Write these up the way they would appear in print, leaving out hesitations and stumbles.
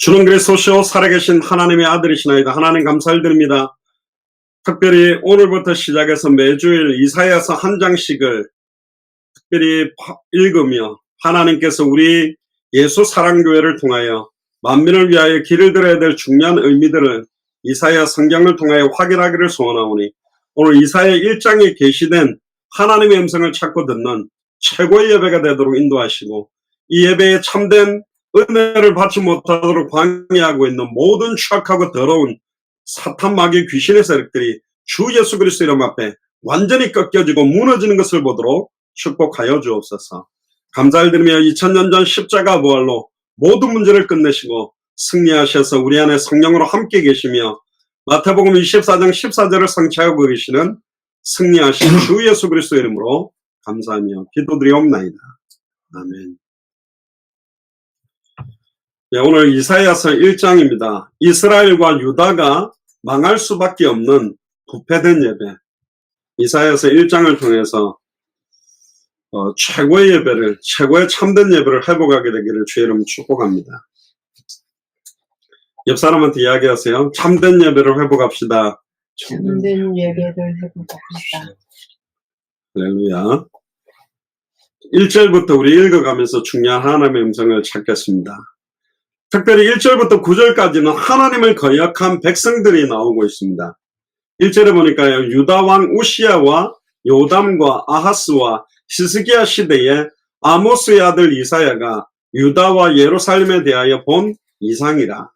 주는 그리스도시요 살아계신 하나님의 아들이시나이다. 하나님 감사드립니다. 특별히 오늘부터 시작해서 매주일 이사야서 한 장씩을 특별히 읽으며 하나님께서 우리 예수 사랑교회를 통하여 만민을 위하여 길을 들어야 될 중요한 의미들을 이사야 성경을 통하여 확인하기를 소원하오니 오늘 이사야 1장에 게시된 하나님의 음성을 찾고 듣는 최고의 예배가 되도록 인도하시고 이 예배에 참된 은혜를 받지 못하도록 방해하고 있는 모든 추악하고 더러운 사탄 마귀 귀신의 세력들이 주 예수 그리스도 이름 앞에 완전히 꺾여지고 무너지는 것을 보도록 축복하여 주옵소서. 감사를 드리며 2000년 전 십자가 부활로 모든 문제를 끝내시고 승리하셔서 우리 안에 성령으로 함께 계시며 마태복음 24장 14절을 성취하고 계시는 승리하신 주 예수 그리스도 이름으로 감사하며 기도드리옵나이다. 아멘. 네, 오늘 이사야서 1장입니다. 이스라엘과 유다가 망할 수밖에 없는 부패된 예배. 이사야서 1장을 통해서 최고의 예배를, 최고의 참된 예배를 회복하게 되기를 주의 이름으로 축복합니다. 옆 사람한테 이야기하세요. 참된 예배를 회복합시다. 참된 예배를 회복합시다. 할렐루야. 1절부터 우리 읽어가면서 중요한 하나님의 음성을 찾겠습니다. 특별히 1절부터 9절까지는 하나님을 거역한 백성들이 나오고 있습니다. 1절에 보니까요, 유다 왕 우시야와 요담과 아하스와 히스기야 시대에 아모스의 아들 이사야가 유다와 예루살렘에 대하여 본 이상이라.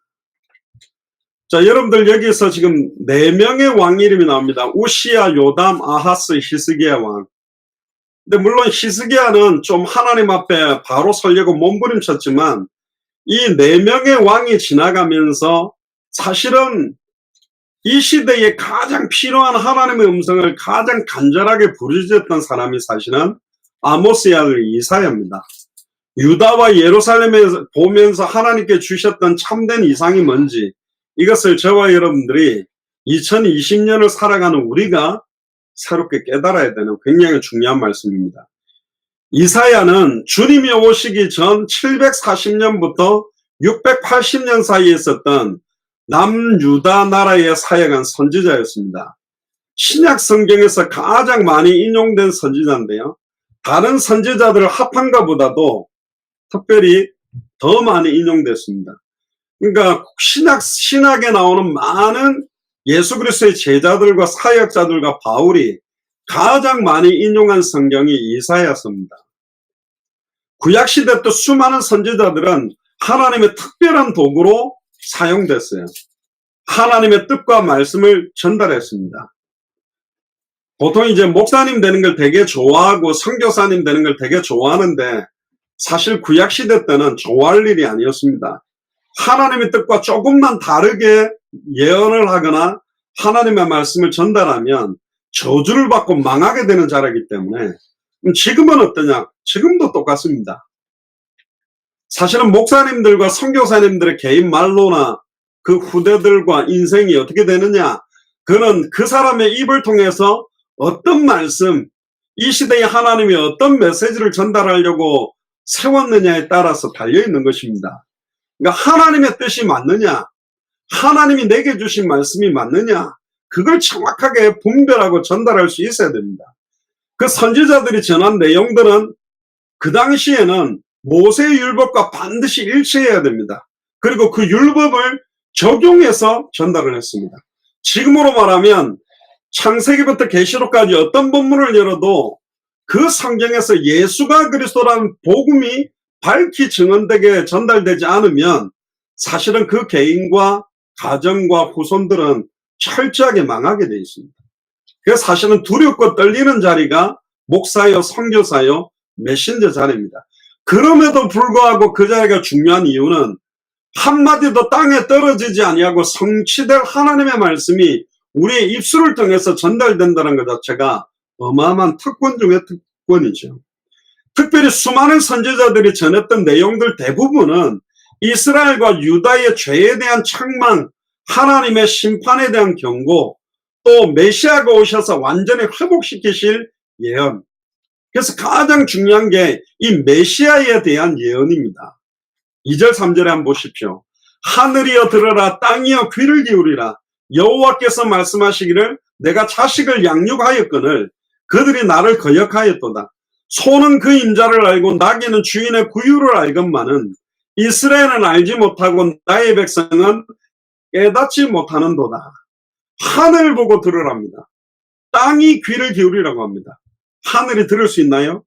자, 여러분들 여기서 지금 4명의 왕 이름이 나옵니다. 우시야, 요담, 아하스, 히스기야 왕. 근데 물론 히스기야는 좀 하나님 앞에 바로 서려고 몸부림쳤지만 이 4명의 왕이 지나가면서 사실은 이 시대에 가장 필요한 하나님의 음성을 가장 간절하게 부르짖었던 사람이 사실은 아모스의 아들 이사야입니다. 유다와 예루살렘에 보면서 하나님께 주셨던 참된 이상이 뭔지 이것을 저와 여러분들이 2020년을 살아가는 우리가 새롭게 깨달아야 되는 굉장히 중요한 말씀입니다. 이사야는 주님이 오시기 전 740년부터 680년 사이에 있었던 남유다 나라에 사역한 선지자였습니다. 신약 성경에서 가장 많이 인용된 선지자인데요. 다른 선지자들을 합한 것보다도 특별히 더 많이 인용됐습니다. 그러니까 신학에 나오는 많은 예수 그리스도의 제자들과 사역자들과 바울이 가장 많이 인용한 성경이 이사야서입니다. 구약시대 때 수많은 선지자들은 하나님의 특별한 도구로 사용됐어요. 하나님의 뜻과 말씀을 전달했습니다. 보통 이제 목사님 되는 걸 되게 좋아하고 선교사님 되는 걸 되게 좋아하는데 사실 구약시대 때는 좋아할 일이 아니었습니다. 하나님의 뜻과 조금만 다르게 예언을 하거나 하나님의 말씀을 전달하면 저주를 받고 망하게 되는 자라기 때문에 지금은 어떠냐? 지금도 똑같습니다. 사실은 목사님들과 선교사님들의 개인 말로나 그 후대들과 인생이 어떻게 되느냐? 그는 그 사람의 입을 통해서 어떤 말씀, 이 시대에 하나님이 어떤 메시지를 전달하려고 세웠느냐에 따라서 달려있는 것입니다. 그러니까 하나님의 뜻이 맞느냐? 하나님이 내게 주신 말씀이 맞느냐? 그걸 정확하게 분별하고 전달할 수 있어야 됩니다. 그 선지자들이 전한 내용들은 그 당시에는 모세의 율법과 반드시 일치해야 됩니다. 그리고 그 율법을 적용해서 전달을 했습니다. 지금으로 말하면 창세기부터 계시록까지 어떤 본문을 열어도 그 성경에서 예수가 그리스도라는 복음이 밝히 증언되게 전달되지 않으면 사실은 그 개인과 가정과 후손들은 철저하게 망하게 되어 있습니다. 그래서 사실은 두렵고 떨리는 자리가 목사요, 선교사요, 메신저 자리입니다. 그럼에도 불구하고 그 자리가 중요한 이유는 한마디도 땅에 떨어지지 아니하고 성취될 하나님의 말씀이 우리의 입술을 통해서 전달된다는 것 자체가 어마어마한 특권 중의 특권이죠. 특별히 수많은 선지자들이 전했던 내용들 대부분은 이스라엘과 유다의 죄에 대한 책망, 하나님의 심판에 대한 경고, 또 메시아가 오셔서 완전히 회복시키실 예언. 그래서 가장 중요한 게 이 메시아에 대한 예언입니다. 2절 3절에 한번 보십시오. 하늘이여 들으라, 땅이여 귀를 기울이라. 여호와께서 말씀하시기를 내가 자식을 양육하였거늘 그들이 나를 거역하였도다. 소는 그 임자를 알고 나귀는 주인의 구유를 알건만은 이스라엘은 알지 못하고 나의 백성은 깨닫지 못하는도다. 하늘 보고 들으랍니다. 땅이 귀를 기울이라고 합니다. 하늘이 들을 수 있나요?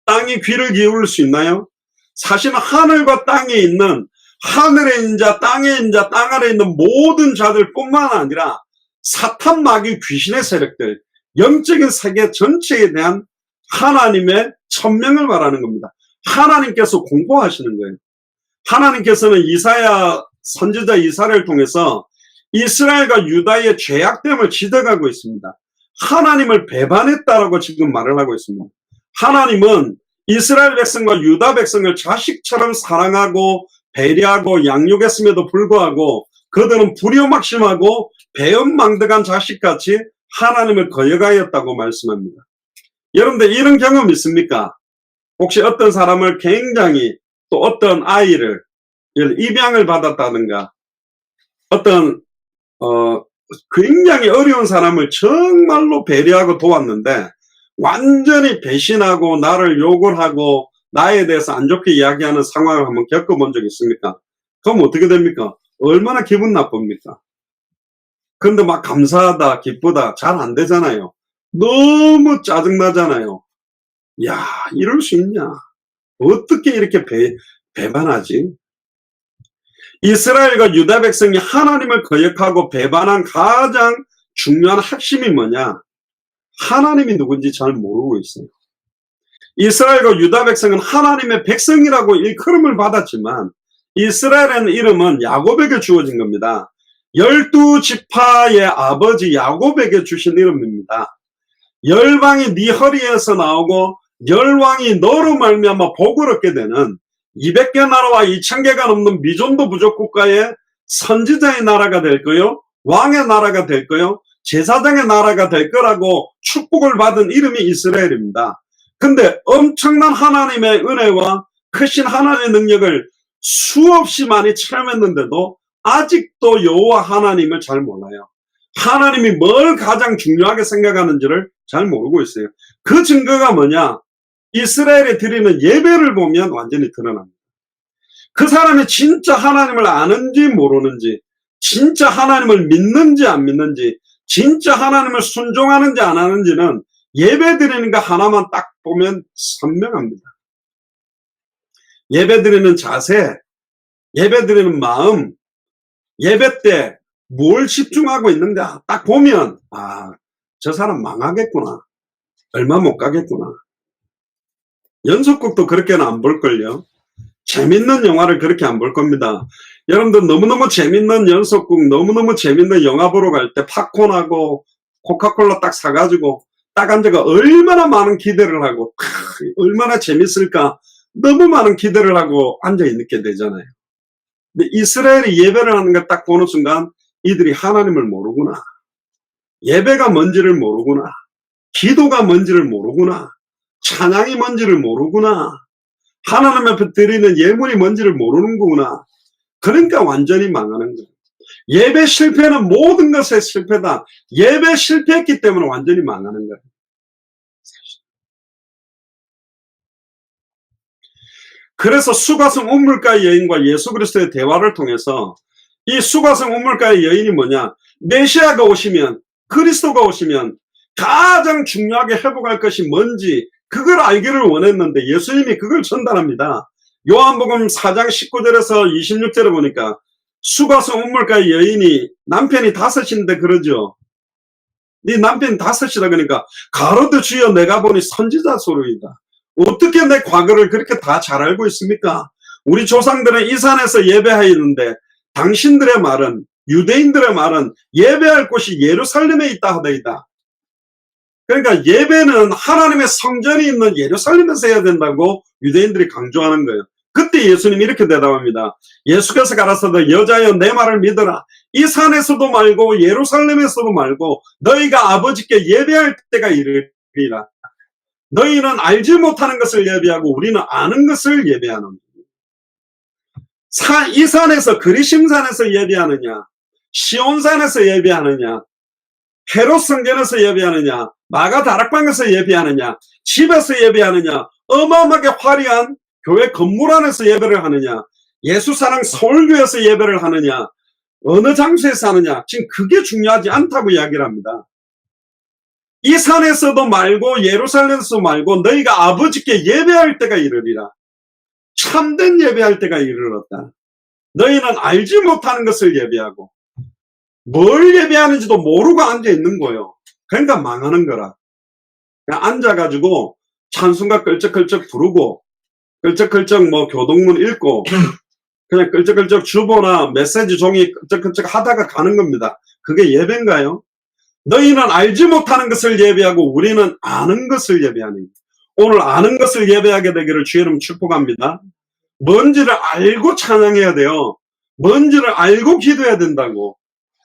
땅이 귀를 기울일 수 있나요? 사실은 하늘과 땅에 있는 하늘의 인자, 땅의 인자, 땅 아래 있는 모든 자들 뿐만 아니라 사탄, 마귀, 귀신의 세력들, 영적인 세계 전체에 대한 하나님의 천명을 말하는 겁니다. 하나님께서 공포하시는 거예요. 하나님께서는 이사야 선지자 이사야를 통해서 이스라엘과 유다의 죄악됨을 지적하고 있습니다. 하나님을 배반했다라고 지금 말을 하고 있습니다. 하나님은 이스라엘 백성과 유다 백성을 자식처럼 사랑하고 배려하고 양육했음에도 불구하고 그들은 불효막심하고 배은망덕한 자식같이 하나님을 거역하였다고 말씀합니다. 여러분들 이런 경험 있습니까? 혹시 어떤 사람을 굉장히 또 어떤 아이를 입양을 받았다든가 어떤 굉장히 어려운 사람을 정말로 배려하고 도왔는데 완전히 배신하고 나를 욕을 하고 나에 대해서 안 좋게 이야기하는 상황을 한번 겪어본 적 있습니까? 그럼 어떻게 됩니까? 얼마나 기분 나쁩니까? 근데 막 감사하다, 기쁘다, 잘 안 되잖아요. 너무 짜증나잖아요. 야, 이럴 수 있냐? 어떻게 이렇게 배반하지? 이스라엘과 유다 백성이 하나님을 거역하고 배반한 가장 중요한 핵심이 뭐냐? 하나님이 누군지 잘 모르고 있어요. 이스라엘과 유다 백성은 하나님의 백성이라고 일컬음을 받았지만 이스라엘의 이름은 야곱에게 주어진 겁니다. 12지파의 아버지 야곱에게 주신 이름입니다. 열방이 네 허리에서 나오고 열왕이 너로 말미암아 복을 얻게 되는 200개 나라와 2000개가 넘는 미존도 부족 국가의 선지자의 나라가 될 거요, 왕의 나라가 될 거요, 제사장의 나라가 될 거라고 축복을 받은 이름이 이스라엘입니다. 근데 엄청난 하나님의 은혜와 크신 하나님의 능력을 수없이 많이 체험했는데도 아직도 여호와 하나님을 잘 몰라요. 하나님이 뭘 가장 중요하게 생각하는지를 잘 모르고 있어요. 그 증거가 뭐냐? 이스라엘에 드리는 예배를 보면 완전히 드러납니다. 그 사람이 진짜 하나님을 아는지 모르는지, 진짜 하나님을 믿는지 안 믿는지, 진짜 하나님을 순종하는지 안 하는지는 예배 드리는 거 하나만 딱 보면 선명합니다. 예배 드리는 자세, 예배 드리는 마음, 예배 때 뭘 집중하고 있는가 딱 보면 아, 저 사람 망하겠구나. 얼마 못 가겠구나. 연속극도 그렇게는 안 볼걸요. 재밌는 영화를 그렇게 안 볼 겁니다. 여러분들 너무너무 재밌는 연속극, 너무너무 재밌는 영화 보러 갈 때 팝콘하고 코카콜라 딱 사가지고 딱 앉아가 얼마나 많은 기대를 하고 얼마나 재밌을까 너무 많은 기대를 하고 앉아있게 되잖아요. 근데 이스라엘이 예배를 하는 걸 딱 보는 순간 이들이 하나님을 모르구나. 예배가 뭔지를 모르구나. 기도가 뭔지를 모르구나. 찬양이 뭔지를 모르구나. 하나님 앞에 드리는 예물이 뭔지를 모르는 거구나. 그러니까 완전히 망하는 거예요. 예배 실패는 모든 것의 실패다. 예배 실패했기 때문에 완전히 망하는 거예요. 그래서 수가성 운물가의 여인과 예수 그리스도의 대화를 통해서 이 수가성 운물가의 여인이 뭐냐? 메시아가 오시면, 그리스도가 오시면 가장 중요하게 회복할 것이 뭔지 그걸 알기를 원했는데 예수님이 그걸 전달합니다. 요한복음 4장 19절에서 26절에 보니까 수가성 운물가의 여인이 남편이 5인데 그러죠. 네 남편이 5이다 그러니까 가로되 주여 내가 보니 선지자 소리이다. 어떻게 내 과거를 그렇게 다 잘 알고 있습니까? 우리 조상들은 이 산에서 예배하였는데 당신들의 말은, 유대인들의 말은 예배할 곳이 예루살렘에 있다 하더이다. 그러니까 예배는 하나님의 성전이 있는 예루살렘에서 해야 된다고 유대인들이 강조하는 거예요. 그때 예수님이 이렇게 대답합니다. 예수께서 가라사대 여자여 내 말을 믿어라. 이 산에서도 말고 예루살렘에서도 말고 너희가 아버지께 예배할 때가 이르리라. 너희는 알지 못하는 것을 예배하고 우리는 아는 것을 예배하는 거예요. 이 산에서 그리심산에서 예배하느냐, 시온산에서 예배하느냐, 헤롯 성전에서 예배하느냐, 마가 다락방에서 예배하느냐, 집에서 예배하느냐, 어마어마하게 화려한 교회 건물 안에서 예배를 하느냐, 예수사랑 서울교회에서 예배를 하느냐, 어느 장소에서 하느냐, 지금 그게 중요하지 않다고 이야기를 합니다. 이 산에서도 말고 예루살렘에서 말고 너희가 아버지께 예배할 때가 이르리라. 참된 예배할 때가 이르렀다. 너희는 알지 못하는 것을 예배하고 뭘 예배하는지도 모르고 앉아있는 거예요. 그러니까 망하는 거라. 그냥 앉아가지고 찬송가 끌적끌적 부르고 끌적끌적 뭐 교동문 읽고 그냥 끌적끌적 주보나 메시지 종이 끌적끌적 하다가 가는 겁니다. 그게 예배인가요? 너희는 알지 못하는 것을 예배하고 우리는 아는 것을 예배하니 오늘 아는 것을 예배하게 되기를 주의 이름 축복합니다. 뭔지를 알고 찬양해야 돼요. 뭔지를 알고 기도해야 된다고.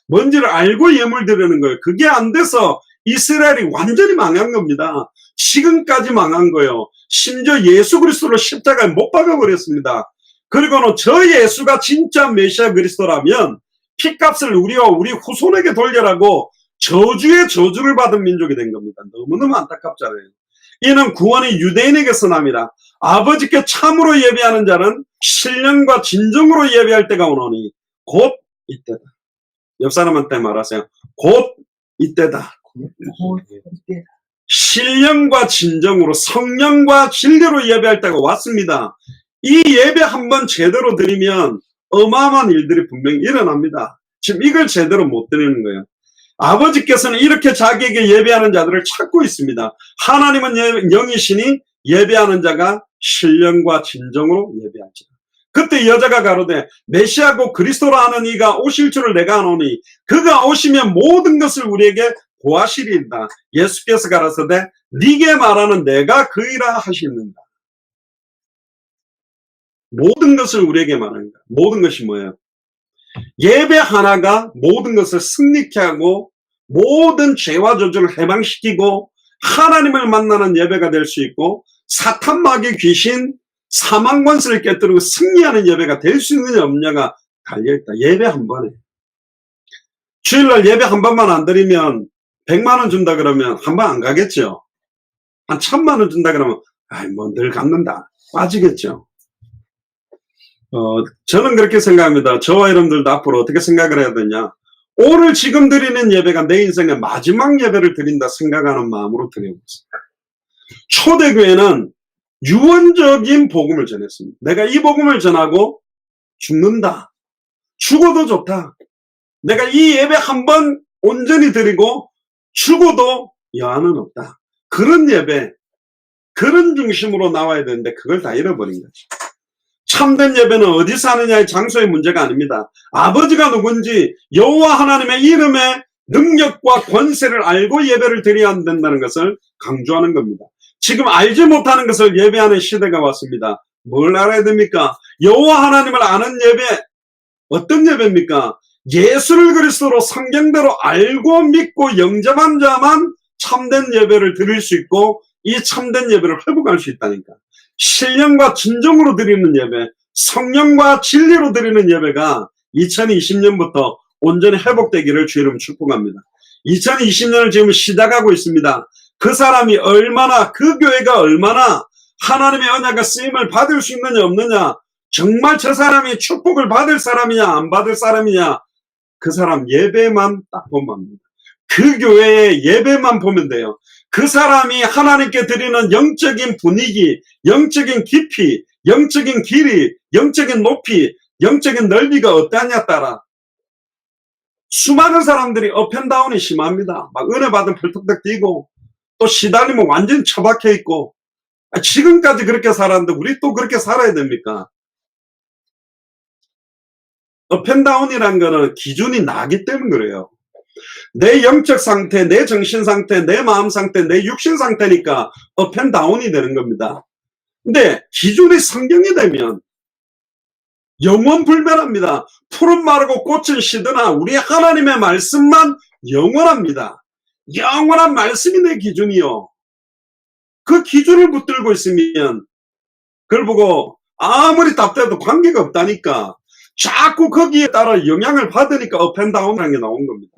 뭔지를 알고 예물 드리는 거예요. 그게 안 돼서 이스라엘이 완전히 망한 겁니다. 지금까지 망한 거예요. 심지어 예수 그리스도를 십자가에 못 박아버렸습니다. 그리고는 저 예수가 진짜 메시아 그리스도라면 피값을 우리와 우리 후손에게 돌려라고 저주의 저주를 받은 민족이 된 겁니다. 너무너무 안타깝잖아요. 이는 구원이 유대인에게서 남이라. 아버지께 참으로 예배하는 자는 신령과 진정으로 예배할 때가 오노니 곧 이때다. 옆 사람한테 말하세요. 곧 이때다. 신령과 진정으로 성령과 진리로 예배할 때가 왔습니다. 이 예배 한번 제대로 드리면 어마어마한 일들이 분명히 일어납니다. 지금 이걸 제대로 못 드리는 거예요. 아버지께서는 이렇게 자기에게 예배하는 자들을 찾고 있습니다. 하나님은 영이시니 예배하는 자가 신령과 진정으로 예배하지라. 그때 여자가 가로되 메시아고 그리스도라 하는 이가 오실 줄을 내가 아노니 그가 오시면 모든 것을 우리에게 보하시리이다. 예수께서 가라사대 네게 말하는 내가 그이라 하시는다. 모든 것을 우리에게 말합니다. 모든 것이 뭐예요? 예배 하나가 모든 것을 승리케 하고 모든 죄와 저주를 해방시키고 하나님을 만나는 예배가 될 수 있고 사탄 마귀 귀신 사망 권세를 깨뜨리고 승리하는 예배가 될 수 있느냐 없느냐가 달려있다. 예배 한 번에. 주일날 예배 한 번만 안 드리면 100만 원 준다 그러면 한 번 안 가겠죠. 한 1000만 원 준다 그러면 아이 뭐 늘 갖는다. 빠지겠죠. 저는 그렇게 생각합니다. 저와 여러분들도 앞으로 어떻게 생각을 해야 되냐. 오늘 지금 드리는 예배가 내 인생의 마지막 예배를 드린다 생각하는 마음으로 드려보세요. 초대교회는 유언적인 복음을 전했습니다. 내가 이 복음을 전하고 죽는다. 죽어도 좋다. 내가 이 예배 한 번 온전히 드리고 죽어도 여한은 없다. 그런 예배, 그런 중심으로 나와야 되는데 그걸 다 잃어버린 거죠. 참된 예배는 어디서 하느냐의 장소의 문제가 아닙니다. 아버지가 누군지 여호와 하나님의 이름의 능력과 권세를 알고 예배를 드려야 된다는 것을 강조하는 겁니다. 지금 알지 못하는 것을 예배하는 시대가 왔습니다. 뭘 알아야 됩니까? 여호와 하나님을 아는 예배, 어떤 예배입니까? 예수를 그리스도로 성경대로 알고 믿고 영접한 자만 참된 예배를 드릴 수 있고 이 참된 예배를 회복할 수 있다니까. 신령과 진정으로 드리는 예배, 성령과 진리로 드리는 예배가 2020년부터 온전히 회복되기를 주의 이름 축복합니다. 2020년을 지금 시작하고 있습니다. 그 사람이 얼마나, 그 교회가 얼마나 하나님의 언약과 쓰임을 받을 수 있느냐 없느냐, 정말 저 사람이 축복을 받을 사람이냐 안 받을 사람이냐, 그 사람 예배만 딱 보면 됩니다. 그 교회의 예배만 보면 돼요. 그 사람이 하나님께 드리는 영적인 분위기, 영적인 깊이, 영적인 길이, 영적인 높이, 영적인 넓이가 어떠하냐에 따라 수많은 사람들이 업앤다운이 심합니다. 막 은혜 받은 펄떡떡 뛰고 또 시달리면 완전히 처박혀 있고 지금까지 그렇게 살았는데 우리 또 그렇게 살아야 됩니까? 업앤다운이라는 거는 기준이 나기 때문에 그래요. 내 영적 상태, 내 정신 상태, 내 마음 상태, 내 육신 상태니까 업앤다운이 되는 겁니다. 근데 기준이 성경이 되면 영원 불변합니다. 푸른 마르고 꽃은 시드나 우리 하나님의 말씀만 영원합니다. 영원한 말씀이 내 기준이요. 그 기준을 붙들고 있으면 그걸 보고 아무리 답답해도 관계가 없다니까. 자꾸 거기에 따라 영향을 받으니까 업앤다운이라는 게 나온 겁니다.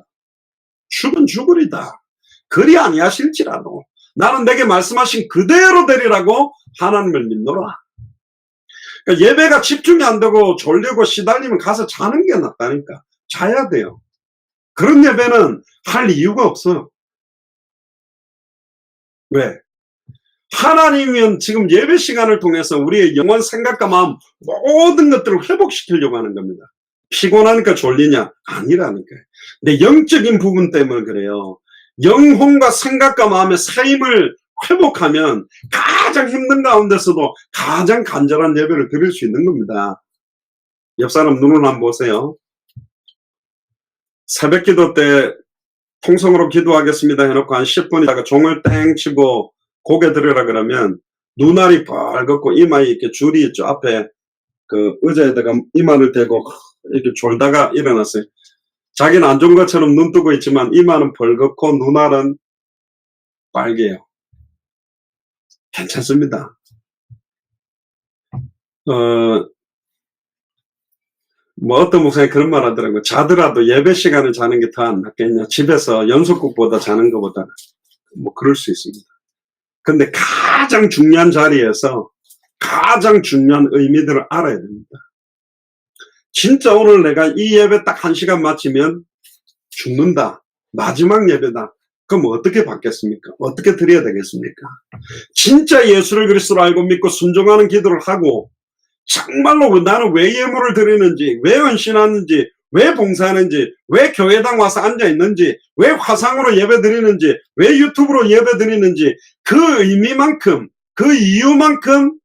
죽은 죽으리다. 그리 아니하실지라도 나는 내게 말씀하신 그대로 되리라고 하나님을 믿노라. 그러니까 예배가 집중이 안 되고 졸리고 시달리면 가서 자는 게 낫다니까. 자야 돼요. 그런 예배는 할 이유가 없어요. 왜? 하나님은 지금 예배 시간을 통해서 우리의 영혼, 생각과 마음 모든 것들을 회복시키려고 하는 겁니다. 피곤하니까 졸리냐? 아니라니까요. 근데 영적인 부분 때문에 그래요. 영혼과 생각과 마음의 새 힘을 회복하면 가장 힘든 가운데서도 가장 간절한 예배를 드릴 수 있는 겁니다. 옆 사람 눈을 한번 보세요. 새벽 기도 때 통성으로 기도하겠습니다 해놓고 한 10분 있다가 종을 땡 치고 고개 들으라 그러면 눈알이 벌겋고 이마에 이렇게 줄이 있죠. 앞에 그 의자에다가 이마를 대고 이렇게 졸다가 일어났어요. 자기는 안 좋은 것처럼 눈 뜨고 있지만 이마는 벌겋고 눈알은 빨개요. 괜찮습니다. 어떤 목사님이 그런 말 하더라고요. 자더라도 예배 시간에 자는 게 더 안 낫겠냐. 집에서 연속곡보다 자는 것보다. 그럴 수 있습니다. 근데 가장 중요한 자리에서 가장 중요한 의미들을 알아야 됩니다. 진짜 오늘 내가 이 예배 딱 1시간 마치면 죽는다. 마지막 예배다. 그럼 어떻게 받겠습니까? 어떻게 드려야 되겠습니까? 진짜 예수를 그리스도로 알고 믿고 순종하는 기도를 하고 정말로 나는 왜 예물을 드리는지, 왜 헌신하는지, 왜 봉사하는지, 왜 교회당 와서 앉아있는지, 왜 화상으로 예배 드리는지, 왜 유튜브로 예배 드리는지 그 의미만큼, 그 이유만큼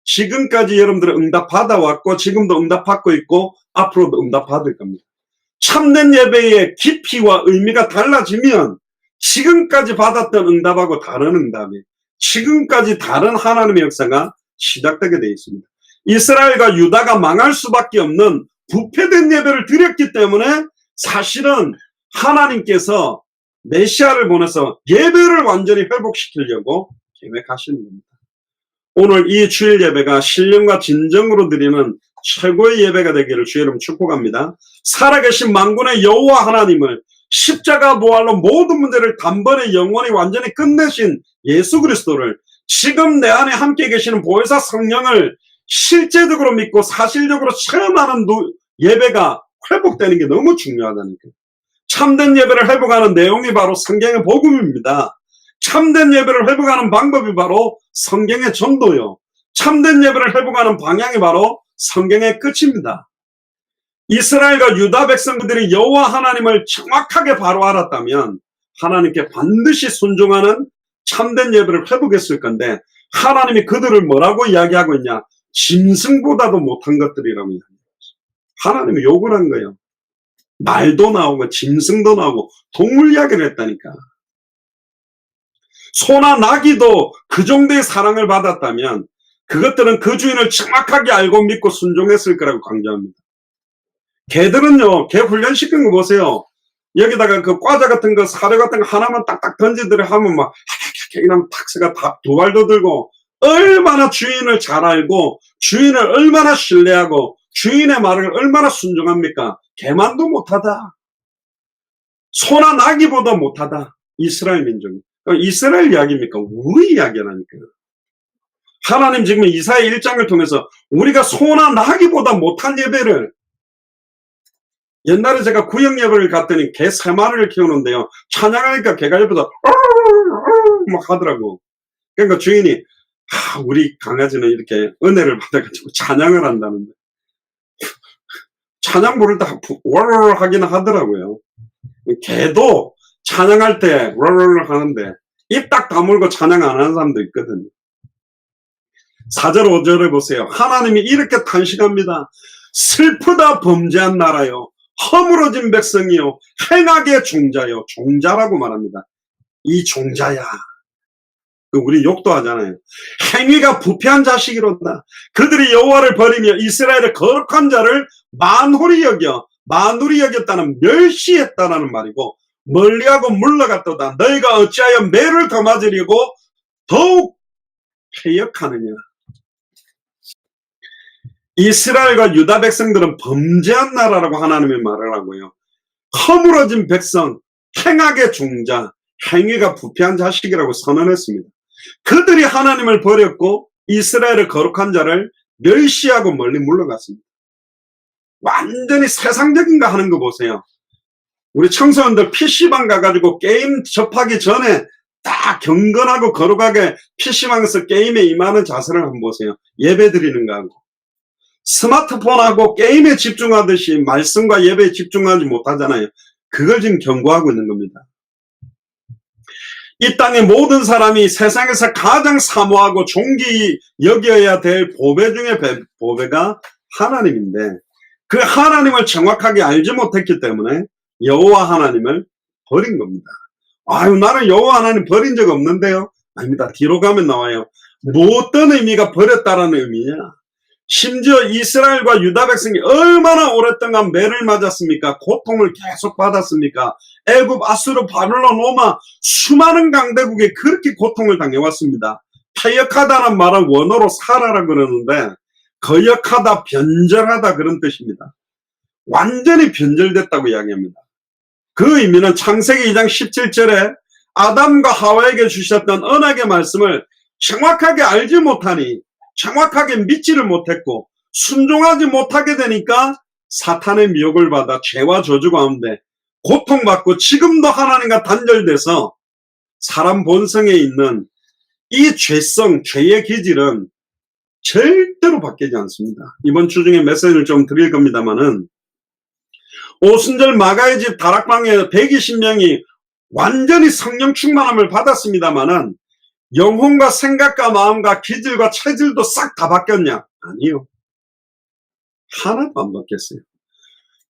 지금까지 여러분들은 응답 받아왔고 지금도 응답 받고 있고 앞으로도 응답 받을 겁니다. 참된 예배의 깊이와 의미가 달라지면 지금까지 받았던 응답하고 다른 응답이, 지금까지 다른 하나님의 역사가 시작되게 되어 있습니다. 이스라엘과 유다가 망할 수밖에 없는 부패된 예배를 드렸기 때문에 사실은 하나님께서 메시아를 보내서 예배를 완전히 회복시키려고 계획하시는 겁니다. 오늘 이 주일 예배가 신령과 진정으로 드리는 최고의 예배가 되기를 주의 이름 축복합니다. 살아계신 만군의 여호와 하나님을 십자가 부활로 모든 문제를 단번에 영원히 완전히 끝내신 예수 그리스도를 지금 내 안에 함께 계시는 보혜사 성령을 실제적으로 믿고 사실적으로 체험하는 예배가 회복되는 게 너무 중요하다니까요. 참된 예배를 회복하는 내용이 바로 성경의 복음입니다. 참된 예배를 회복하는 방법이 바로 성경의 전도요. 참된 예배를 회복하는 방향이 바로 성경의 끝입니다. 이스라엘과 유다 백성들이 여호와 하나님을 정확하게 바로 알았다면 하나님께 반드시 순종하는 참된 예배를 회복했을 건데 하나님이 그들을 뭐라고 이야기하고 있냐? 짐승보다도 못한 것들이라고 이야기합니다. 하나님이 욕을 한 거예요. 말도 나오고 짐승도 나오고 동물 이야기를 했다니까. 소나 나귀도 그 정도의 사랑을 받았다면 그것들은 그 주인을 정확하게 알고 믿고 순종했을 거라고 강조합니다. 개들은요, 개 훈련시킨 거 보세요. 여기다가 그 과자 같은 거, 사료 같은 거 하나만 딱딱 던지더래 하면 막 이러면 탁스가 다 두 발도 들고 얼마나 주인을 잘 알고 주인을 얼마나 신뢰하고 주인의 말을 얼마나 순종합니까? 개만도 못하다. 소나 나귀보다 못하다. 이스라엘 민족이. 이스라엘 이야기입니까? 우리 이야기라니까요. 하나님 지금 이사야 1장을 통해서 우리가 소나 나귀보다 못한 예배를, 옛날에 제가 구역 예배를 갔더니 개 3마리를 키우는데요. 찬양하니까 개가 옆에서 막 하더라고. 그러니까 주인이 우리 강아지는 이렇게 은혜를 받아가지고 찬양을 한다는데 찬양 부를 때 월월 하기는 하더라고요. 개도 찬양할 때 월월 하는데 입 딱 다물고 찬양 안 하는 사람도 있거든요. 4절 5절에 보세요. 하나님이 이렇게 탄식합니다. 슬프다 범죄한 나라요, 허물어진 백성이요, 행악의 종자요. 종자라고 말합니다. 이 종자야. 우리 욕도 하잖아요. 행위가 부패한 자식이로다. 그들이 여호와를 버리며 이스라엘의 거룩한 자를 만홀히 여겼다는, 멸시했다라는 말이고, 멀리하고 물러갔도다. 너희가 어찌하여 매를 더 맞으려고 더욱 패역하느냐. 이스라엘과 유다 백성들은 범죄한 나라라고 하나님이 말을 하고요. 허물어진 백성, 행악의 종자, 행위가 부패한 자식이라고 선언했습니다. 그들이 하나님을 버렸고 이스라엘의 거룩한 자를 멸시하고 멀리 물러갔습니다. 완전히 세상적인 거 하는 거 보세요. 우리 청소년들 PC방 가가지고 게임 접하기 전에 다 경건하고 거룩하게 PC방에서 게임에 임하는 자세를 한번 보세요. 예배 드리는 거하고. 스마트폰하고 게임에 집중하듯이 말씀과 예배에 집중하지 못하잖아요. 그걸 지금 경고하고 있는 겁니다. 이 땅의 모든 사람이 세상에서 가장 사모하고 존귀 여겨야 될 보배 중에 보배가 하나님인데 그 하나님을 정확하게 알지 못했기 때문에 여호와 하나님을 버린 겁니다. 아유, 나는 여호와 하나님 버린 적 없는데요. 아닙니다. 뒤로 가면 나와요. 뭐 어떤 의미가 버렸다라는 의미냐. 심지어 이스라엘과 유다 백성이 얼마나 오랫동안 매를 맞았습니까? 고통을 계속 받았습니까? 애굽, 아수르, 바벨론, 로마 수많은 강대국에 그렇게 고통을 당해왔습니다. 패역하다는 말은 원어로 살아라 그러는데 거역하다, 변절하다 그런 뜻입니다. 완전히 변절됐다고 이야기합니다. 그 의미는 창세기 2장 17절에 아담과 하와에게 주셨던 언약의 말씀을 정확하게 알지 못하니 정확하게 믿지를 못했고 순종하지 못하게 되니까 사탄의 미혹을 받아 죄와 저주 가운데 고통받고 지금도 하나님과 단절돼서 사람 본성에 있는 이 죄성, 죄의 기질은 절대로 바뀌지 않습니다. 이번 주 중에 메시지를 좀 드릴 겁니다만은 오순절 마가의 집 다락방에 120명이 완전히 성령 충만함을 받았습니다만은 영혼과 생각과 마음과 기질과 체질도 싹 다 바뀌었냐? 아니요. 하나도 안 바뀌었어요.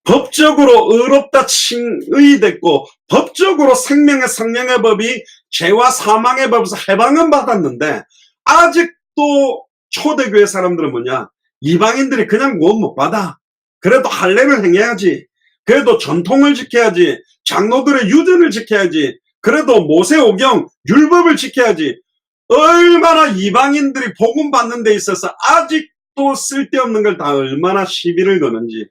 법적으로 의롭다 칭의됐고 법적으로 생명의 성령의 법이 죄와 사망의 법에서 해방은 받았는데 아직도 초대교회 사람들은 뭐냐? 이방인들이 그냥 구원 못 받아. 그래도 할례를 행해야지. 그래도 전통을 지켜야지. 장로들의 유전을 지켜야지. 그래도 모세오경 율법을 지켜야지. 얼마나 이방인들이 복음 받는 데 있어서 아직도 쓸데없는 걸 다 얼마나 시비를 거는지.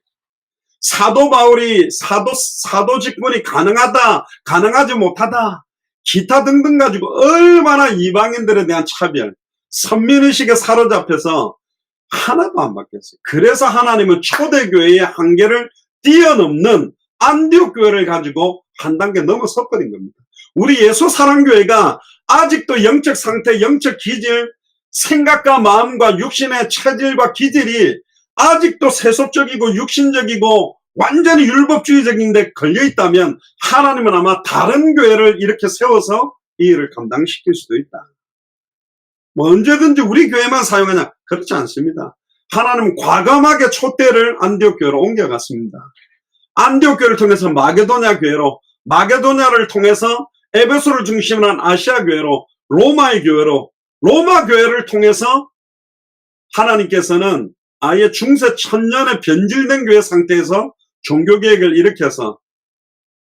사도 바울이 사도 직분이 가능하다, 가능하지 못하다, 기타 등등 가지고 얼마나 이방인들에 대한 차별, 선민의식에 사로잡혀서 하나도 안 바뀌었어요. 그래서 하나님은 초대교회의 한계를 뛰어넘는 안디옥 교회를 가지고 한 단계 넘어섰버린 겁니다. 우리 예수사랑교회가 아직도 영적 상태, 영적 기질, 생각과 마음과 육신의 체질과 기질이 아직도 세속적이고 육신적이고 완전히 율법주의적인데 걸려있다면 하나님은 아마 다른 교회를 이렇게 세워서 이 일을 감당시킬 수도 있다. 뭐 언제든지 우리 교회만 사용하냐? 그렇지 않습니다. 하나님은 과감하게 촛대를 안디옥 교회로 옮겨갔습니다. 안디옥 교회를 통해서 마게도냐 교회로, 마게도냐를 통해서 에베소를 중심으로 한 아시아 교회로, 로마의 교회로, 로마 교회를 통해서 하나님께서는 아예 중세 천년의 변질된 교회 상태에서 종교개혁을 일으켜서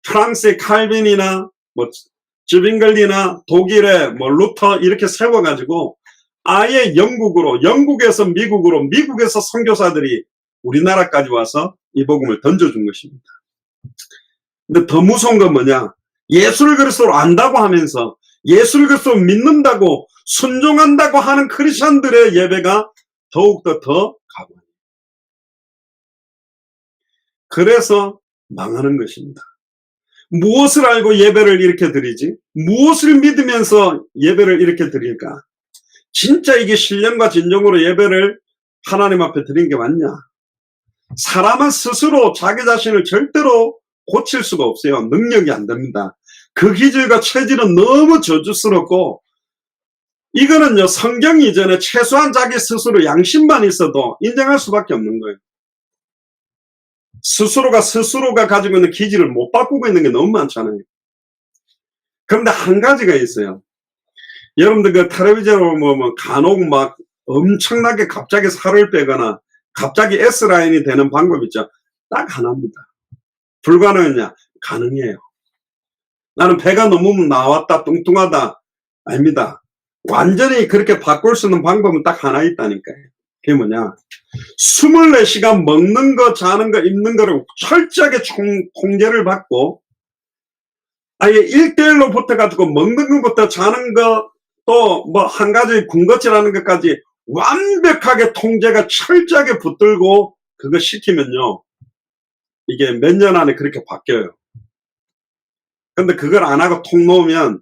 프랑스의 칼빈이나 뭐 즈빙글리나 독일의 뭐 루터 이렇게 세워가지고 아예 영국으로, 영국에서 미국으로, 미국에서 선교사들이 우리나라까지 와서 이 복음을 던져준 것입니다. 근데 더 무서운 건 뭐냐? 예수를 그리스도로 안다고 하면서 예수를 그리스도로 믿는다고 순종한다고 하는 크리스천들의 예배가 더욱더 더 가관해요. 그래서 망하는 것입니다. 무엇을 알고 예배를 이렇게 드리지? 무엇을 믿으면서 예배를 이렇게 드릴까? 진짜 이게 신령과 진정으로 예배를 하나님 앞에 드리는 게 맞냐? 사람은 스스로 자기 자신을 절대로 고칠 수가 없어요. 능력이 안 됩니다. 그 기질과 체질은 너무 저주스럽고 이거는요, 성경 이전에 최소한 자기 스스로 양심만 있어도 인정할 수밖에 없는 거예요. 스스로가 가지고 있는 기질을 못 바꾸고 있는 게 너무 많잖아요. 그런데 한 가지가 있어요. 여러분들 그 텔레비전으로 간혹 막 엄청나게 갑자기 살을 빼거나 갑자기 S라인이 되는 방법 있죠. 딱 하나입니다. 불가능하냐? 가능해요. 나는 배가 너무 나왔다, 뚱뚱하다. 아닙니다. 완전히 그렇게 바꿀 수 있는 방법은 딱 하나 있다니까요. 그게 뭐냐? 24시간 먹는 거, 자는 거, 입는 거를 철저하게 통제를 받고, 아예 1대1로 붙어가지고 먹는 것부터 자는 거, 또 뭐 한 가지 군것질하는 것까지 완벽하게 통제가 철저하게 붙들고 그거 시키면요. 이게 몇 년 안에 그렇게 바뀌어요. 근데 그걸 안 하고 통 놓으면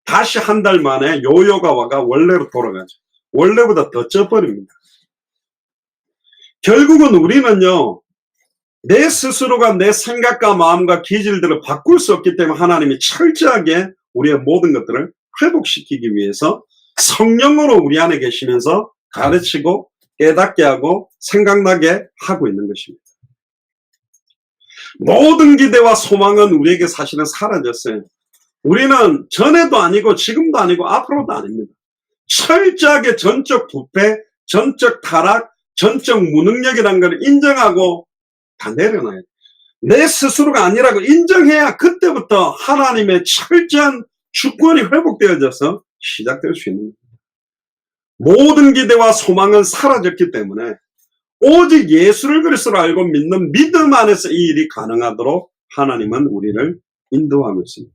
다시 한 달 만에 요요가 와가 원래로 돌아가죠. 원래보다 더 쪄버립니다. 결국은 우리는요, 내 스스로가 내 생각과 마음과 기질들을 바꿀 수 없기 때문에 하나님이 철저하게 우리의 모든 것들을 회복시키기 위해서 성령으로 우리 안에 계시면서 가르치고 깨닫게 하고 생각나게 하고 있는 것입니다. 모든 기대와 소망은 우리에게 사실은 사라졌어요. 우리는 전에도 아니고 지금도 아니고 앞으로도 아닙니다. 철저하게 전적 부패, 전적 타락, 전적 무능력이라는 걸 인정하고 다 내려놔야 돼. 내 스스로가 아니라고 인정해야 그때부터 하나님의 철저한 주권이 회복되어져서 시작될 수 있는 거예요. 모든 기대와 소망은 사라졌기 때문에 오직 예수를 그리스도로 알고 믿는 믿음 안에서 이 일이 가능하도록 하나님은 우리를 인도하고 있습니다.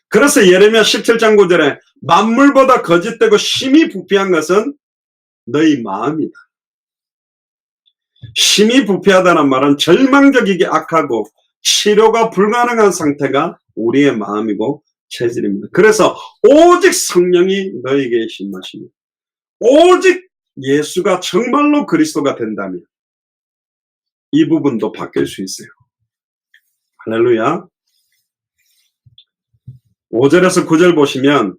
그래서 예레미야 17장 9절에 만물보다 거짓되고 심히 부패한 것은 너희 마음이다. 심히 부패하다는 말은 절망적이게 악하고 치료가 불가능한 상태가 우리의 마음이고 체질입니다. 그래서 오직 성령이 너희에게 임하십니다. 오직 예수가 정말로 그리스도가 된다면 이 부분도 바뀔 수 있어요. 할렐루야. 5절에서 9절 보시면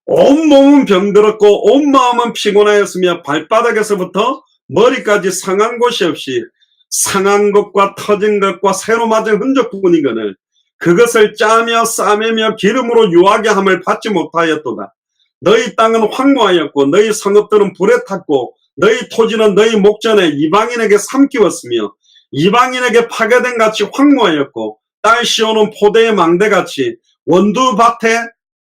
온몸은 병들었고 온 마음은 피곤하였으며 발바닥에서부터 머리까지 상한 곳이 없이 상한 것과 터진 것과 새로 맞은 흔적뿐이거늘 그것을 짜며 싸매며 기름으로 유하게 함을 받지 못하였도다. 너희 땅은 황무하였고 너희 성읍들은 불에 탔고 너희 토지는 너희 목전에 이방인에게 삼키웠으며 이방인에게 파괴된 같이 황무하였고 딸 시온은 포대의 망대같이 원두밭에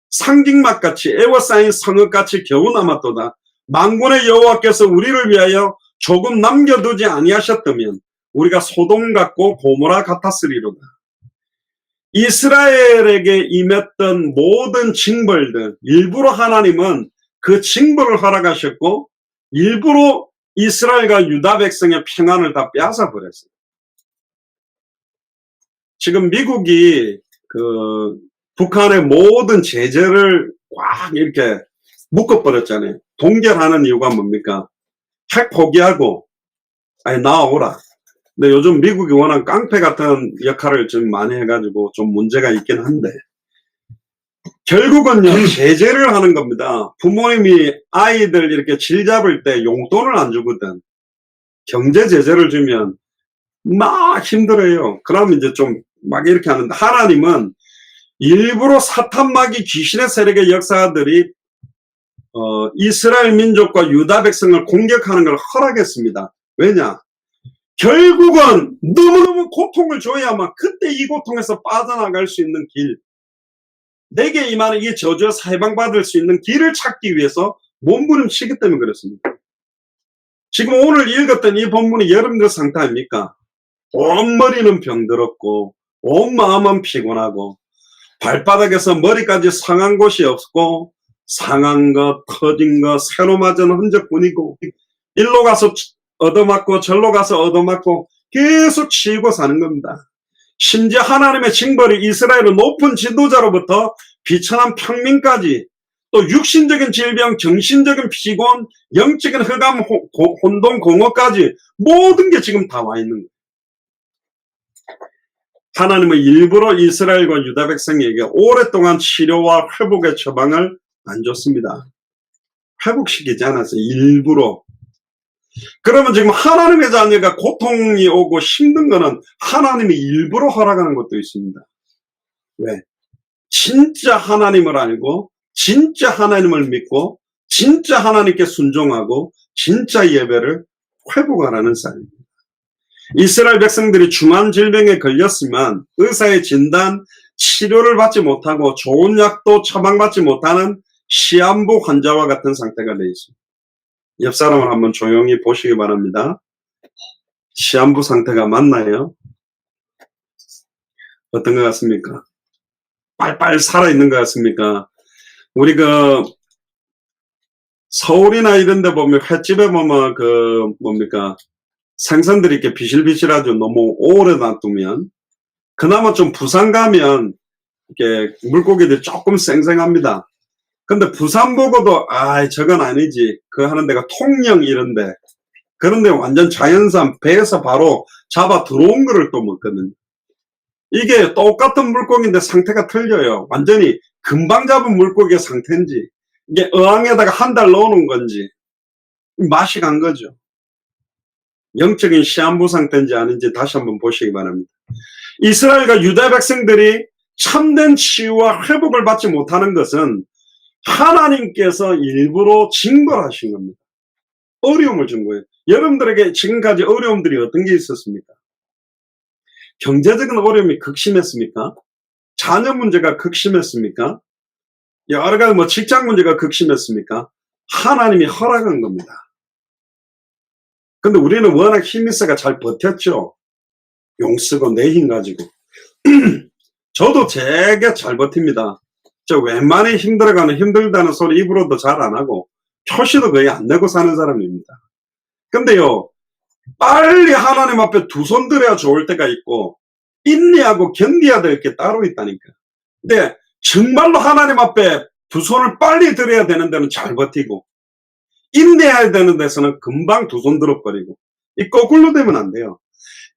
상징막같이 에워싸인 성읍같이 겨우 남았도다. 만군의 여호와께서 우리를 위하여 조금 남겨두지 아니하셨다면 우리가 소돔 같고 고모라 같았으리로다. 이스라엘에게 임했던 모든 징벌들, 일부러 하나님은 그 징벌을 허락하셨고 일부러 이스라엘과 유다 백성의 평안을 다 빼앗아 버렸어요. 지금 미국이 북한의 모든 제재를 꽉 이렇게 묶어버렸잖아요. 동결하는 이유가 뭡니까? 핵 포기하고 나와오라. 근데 요즘 미국이 워낙 깡패 같은 역할을 좀 많이 해가지고 좀 문제가 있긴 한데 결국은요 제재를 하는 겁니다. 부모님이 아이들 이렇게 질 잡을 때 용돈을 안 주거든. 경제 제재를 주면 막 힘들어요. 그러면 이제 좀 막 이렇게 하는데 하나님은 일부러 사탄마귀 귀신의 세력의 역사들이 이스라엘 민족과 유다 백성을 공격하는 걸 허락했습니다. 왜냐? 결국은 너무너무 고통을 줘야만 그때 이 고통에서 빠져나갈 수 있는 길, 내게 임하는 이 저주에서 해방받을 수 있는 길을 찾기 위해서 몸부림치기 때문에 그렇습니다. 지금 오늘 읽었던 이 본문이 여러분들 상태 아닙니까? 온 머리는 병들었고 온 마음은 피곤하고 발바닥에서 머리까지 상한 곳이 없고 상한 것, 터진 것, 새로 맞은 흔적뿐이고 일로 가서 얻어맞고 절로 가서 얻어맞고 계속 치고 사는 겁니다. 심지어 하나님의 징벌이 이스라엘의 높은 지도자로부터 비천한 평민까지 또 육신적인 질병, 정신적인 피곤, 영적인 흑암, 혼돈, 공허까지 모든 게 지금 다 와 있는 거예요. 하나님은 일부러 이스라엘과 유다 백성에게 오랫동안 치료와 회복의 처방을 안 줬습니다. 회복시키지 않았어요. 일부러. 그러면 지금 하나님의 자녀가 고통이 오고 힘든 거는 하나님이 일부러 허락하는 것도 있습니다. 왜? 진짜 하나님을 알고 진짜 하나님을 믿고 진짜 하나님께 순종하고 진짜 예배를 회복하라는 사람입니다. 이스라엘 백성들이 중한 질병에 걸렸지만 의사의 진단, 치료를 받지 못하고 좋은 약도 처방받지 못하는 시한부 환자와 같은 상태가 되어 있습니다. 옆 사람을 한번 조용히 보시기 바랍니다. 시한부 상태가 맞나요? 어떤 것 같습니까? 빨빨 살아있는 것 같습니까? 우리 서울이나 이런 데 보면 횟집에 보면 뭡니까? 생선들이 이렇게 비실비실하죠. 너무 오래 놔두면. 그나마 좀 부산 가면 이렇게 물고기들이 조금 쌩쌩합니다. 근데 부산 보고도 저건 아니지. 그 하는 데가 통영 이런데. 그런데 완전 자연산 배에서 바로 잡아 들어온 거를 또 먹거든요. 이게 똑같은 물고기인데 상태가 틀려요. 완전히 금방 잡은 물고기의 상태인지 이게 어항에다가 한 달 넣어놓은 건지 맛이 간 거죠. 영적인 시한부 상태인지 아닌지 다시 한번 보시기 바랍니다. 이스라엘과 유다 백성들이 참된 치유와 회복을 받지 못하는 것은 하나님께서 일부러 징벌하신 겁니다. 어려움을 준 거예요. 여러분들에게 지금까지 어려움들이 어떤 게 있었습니까? 경제적인 어려움이 극심했습니까? 자녀 문제가 극심했습니까? 여러 가지 직장 문제가 극심했습니까? 하나님이 허락한 겁니다. 근데 우리는 워낙 힘이 세가 잘 버텼죠. 용쓰고 내 힘 가지고. 저도 되게 잘 버팁니다. 저 웬만히 힘들다는 소리 입으로도 잘 안 하고 표시도 거의 안 내고 사는 사람입니다. 근데요, 빨리 하나님 앞에 두 손 들어야 좋을 때가 있고 인내하고 견뎌야 될 게 따로 있다니까. 근데 정말로 하나님 앞에 두 손을 빨리 들어야 되는 데는 잘 버티고 인내해야 되는 데서는 금방 두 손 들어버리고 이 거꾸로 되면 안 돼요.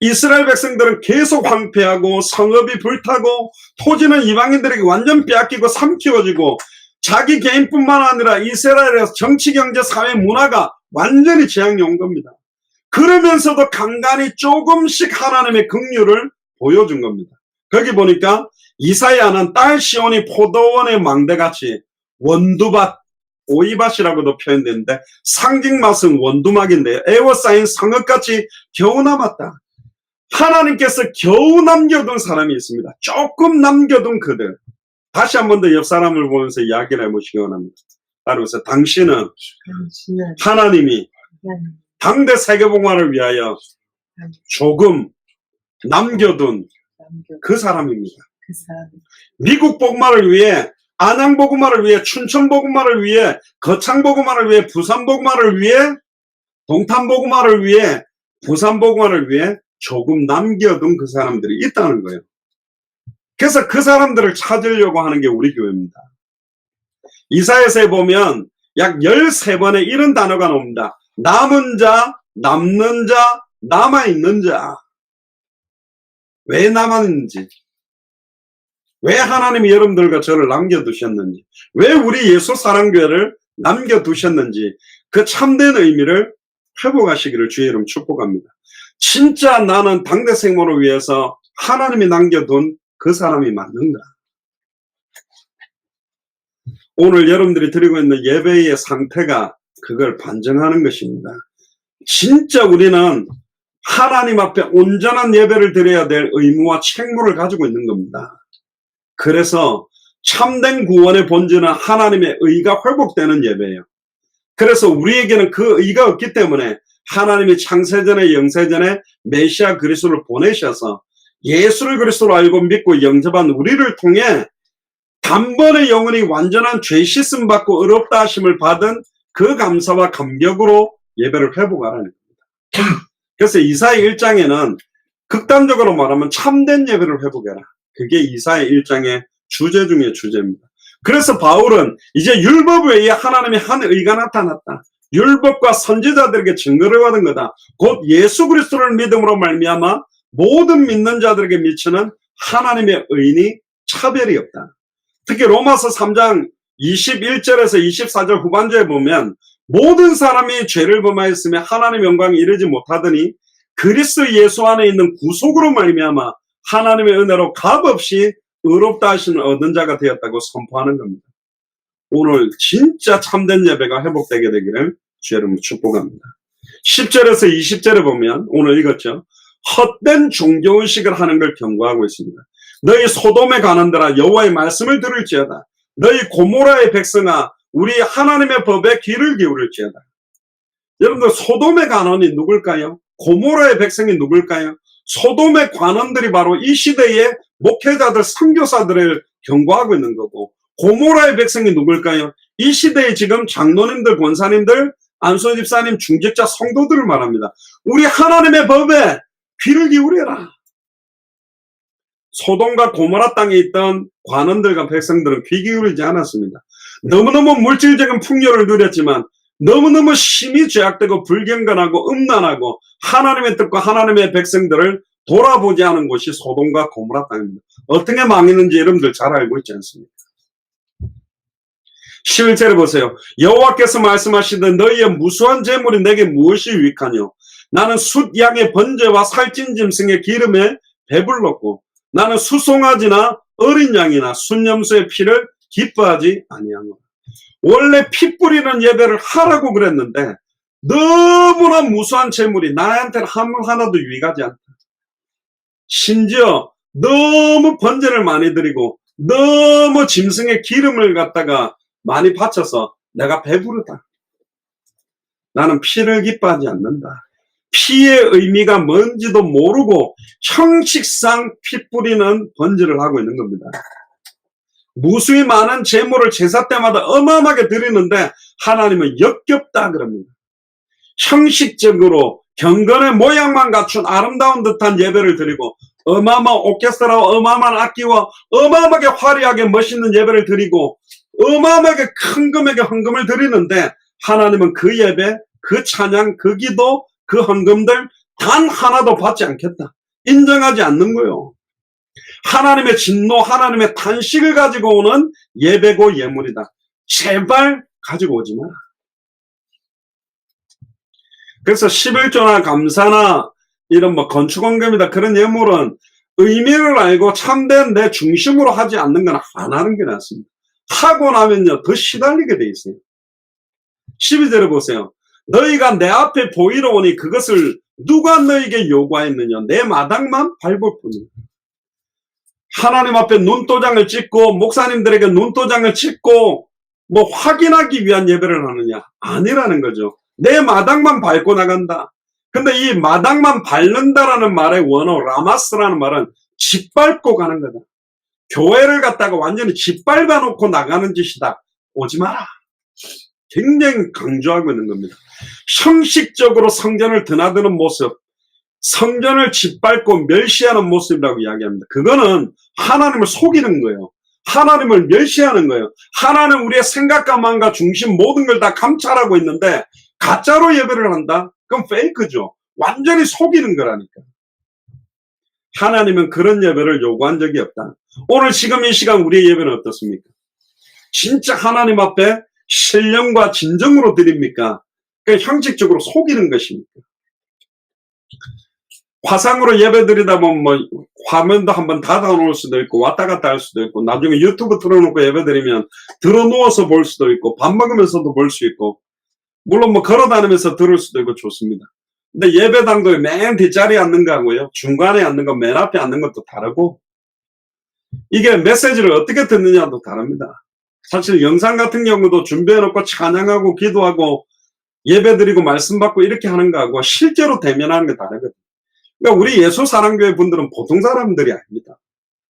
이스라엘 백성들은 계속 황폐하고 성읍이 불타고 토지는 이방인들에게 완전 빼앗기고 삼키워지고 자기 개인뿐만 아니라 이스라엘에서 정치, 경제, 사회, 문화가 완전히 재앙이 온 겁니다. 그러면서도 간간히 조금씩 하나님의 긍휼을 보여준 겁니다. 거기 보니까 이사야는 딸 시온이 포도원의 망대같이 원두밭, 오이밭이라고도 표현되는데 상징맛은 원두막인데 에워싸인 성읍같이 겨우 남았다. 하나님께서 겨우 남겨둔 사람이 있습니다. 조금 남겨둔 그들. 다시 한 번 더 옆 사람을 보면서 이야기를 해보시기 원합니다. 따라서 당신은 하나님이 당대 세계복음화를 위하여 조금 남겨둔 그 사람입니다. 미국 복음화를 위해, 안양 복음화를 위해, 춘천 복음화를 위해, 거창 복음화를 위해, 부산 복음화를 위해, 동탄 복음화를 위해, 부산 복음화를 위해 조금 남겨둔 그 사람들이 있다는 거예요. 그래서 그 사람들을 찾으려고 하는 게 우리 교회입니다. 이사야서에 보면 약 13번에 이런 단어가 나옵니다. 남은 자, 남는 자, 남아있는 자. 왜 남았는지, 왜 하나님이 여러분들과 저를 남겨두셨는지, 왜 우리 예수 사랑교회를 남겨두셨는지 그 참된 의미를 회복하시기를 주의 이름 축복합니다. 진짜 나는 당대 생모를 위해서 하나님이 남겨둔 그 사람이 맞는가? 오늘 여러분들이 드리고 있는 예배의 상태가 그걸 반증하는 것입니다. 진짜 우리는 하나님 앞에 온전한 예배를 드려야 될 의무와 책무를 가지고 있는 겁니다. 그래서 참된 구원의 본질은 하나님의 의가 회복되는 예배예요. 그래서 우리에게는 그 의가 없기 때문에 하나님이 창세전에 영세전에 메시아 그리스도를 보내셔서 예수를 그리스도로 알고 믿고 영접한 우리를 통해 단번에 영원히 완전한 죄 씻음 받고 의롭다 하심을 받은 그 감사와 감격으로 예배를 회복하라는 겁니다. 그래서 이사야 1장에는 극단적으로 말하면 참된 예배를 회복해라. 그게 이사야 1장의 주제 중의 주제입니다. 그래서 바울은 이제 율법 외에 하나님의 한 의가 나타났다. 율법과 선지자들에게 증거를 받은 거다. 곧 예수 그리스도를 믿음으로 말미암아 모든 믿는 자들에게 미치는 하나님의 의인이 차별이 없다. 특히 로마서 3장 21절에서 24절 후반절에 보면 모든 사람이 죄를 범하였으며 하나님의 영광에 이르지 못하더니 그리스도 예수 안에 있는 구속으로 말미암아 하나님의 은혜로 값없이 의롭다 하시는 얻은 자가 되었다고 선포하는 겁니다. 오늘 진짜 참된 예배가 회복되게 되기를 주의 이름으로 축복합니다. 10절에서 20절에 보면 오늘 읽었죠. 헛된 종교의식을 하는 걸 경고하고 있습니다. 너희 소돔에 가는들아 여호와의 말씀을 들을지어다. 너희 고모라의 백성아 우리 하나님의 법에 귀를 기울일지어다. 여러분들 소돔의 관원이 누굴까요? 고모라의 백성이 누굴까요? 소돔의 관원들이 바로 이 시대의 목회자들, 선교사들을 경고하고 있는 거고, 고모라의 백성이 누굴까요? 이 시대에 지금 장로님들, 권사님들, 안수 집사님, 중직자, 성도들을 말합니다. 우리 하나님의 법에 귀를 기울여라. 소돔과 고모라 땅에 있던 관원들과 백성들은 귀 기울이지 않았습니다. 너무너무 물질적인 풍요를 누렸지만 너무너무 심히 죄악되고 불경건하고 음란하고 하나님의 뜻과 하나님의 백성들을 돌아보지 않은 곳이 소돔과 고모라 땅입니다. 어떻게 망했는지 여러분들 잘 알고 있지 않습니까? 11절에 보세요. 여호와께서 말씀하시되 너희의 무수한 재물이 내게 무엇이 유익하뇨? 나는 숫 양의 번제와 살찐 짐승의 기름에 배불렀고 나는 수송아지나 어린 양이나 순염소의 피를 기뻐하지 아니하노라. 원래 피 뿌리는 예배를 하라고 그랬는데 너무나 무수한 재물이 나한테는 하나도 유익하지 않다. 심지어 너무 번제를 많이 드리고 너무 짐승의 기름을 갖다가 많이 바쳐서 내가 배부르다. 나는 피를 기뻐하지 않는다. 피의 의미가 뭔지도 모르고 형식상 피 뿌리는 번제를 하고 있는 겁니다. 무수히 많은 제물을 제사 때마다 어마어마하게 드리는데 하나님은 역겹다 그럽니다. 형식적으로 경건의 모양만 갖춘 아름다운 듯한 예배를 드리고 어마어마한 오케스트라와 어마어마한 악기와 어마어마하게 화려하게 멋있는 예배를 드리고 어마어마하게 큰 금액의 헌금을 드리는데 하나님은 그 예배, 그 찬양, 그 기도, 그 헌금들 단 하나도 받지 않겠다. 인정하지 않는 거예요. 하나님의 진노, 하나님의 탄식을 가지고 오는 예배고 예물이다. 제발 가지고 오지 마라. 그래서 11조나 감사나 이런 건축원금이다 그런 예물은 의미를 알고 참된 내 중심으로 하지 않는 건 안 하는 게 낫습니다. 하고 나면요 더 시달리게 돼 있어요. 12절에 보세요. 너희가 내 앞에 보이러 오니 그것을 누가 너희에게 요구하였느냐? 내 마당만 밟을 뿐이다. 하나님 앞에 눈도장을 찍고 목사님들에게 눈도장을 찍고 확인하기 위한 예배를 하느냐? 아니라는 거죠. 내 마당만 밟고 나간다. 근데 이 마당만 밟는다라는 말의 원어 라마스라는 말은 짓밟고 가는 거다. 교회를 갖다가 완전히 짓밟아 놓고 나가는 짓이다. 오지 마라. 굉장히 강조하고 있는 겁니다. 형식적으로 성전을 드나드는 모습, 성전을 짓밟고 멸시하는 모습이라고 이야기합니다. 그거는 하나님을 속이는 거예요. 하나님을 멸시하는 거예요. 하나는 우리의 생각과 마음과 중심 모든 걸 다 감찰하고 있는데 가짜로 예배를 한다? 그건 페이크죠. 완전히 속이는 거라니까. 하나님은 그런 예배를 요구한 적이 없다. 오늘 지금 이 시간 우리의 예배는 어떻습니까? 진짜 하나님 앞에 신령과 진정으로 드립니까? 그러니까 형식적으로 속이는 것입니까? 화상으로 예배 드리다 보면 화면도 한번 닫아놓을 수도 있고 왔다 갔다 할 수도 있고 나중에 유튜브 틀어놓고 예배 드리면 들어누워서 볼 수도 있고 밥 먹으면서도 볼 수 있고 물론 걸어다니면서 들을 수도 있고 좋습니다. 근데 예배당도 맨 뒷자리에 앉는 거하고요 중간에 앉는 거 맨 앞에 앉는 것도 다르고 이게 메시지를 어떻게 듣느냐도 다릅니다. 사실 영상 같은 경우도 준비해놓고 찬양하고 기도하고 예배드리고 말씀 받고 이렇게 하는 거하고 실제로 대면하는 게 다르거든요. 그러니까 우리 예수사랑교회 분들은 보통 사람들이 아닙니다.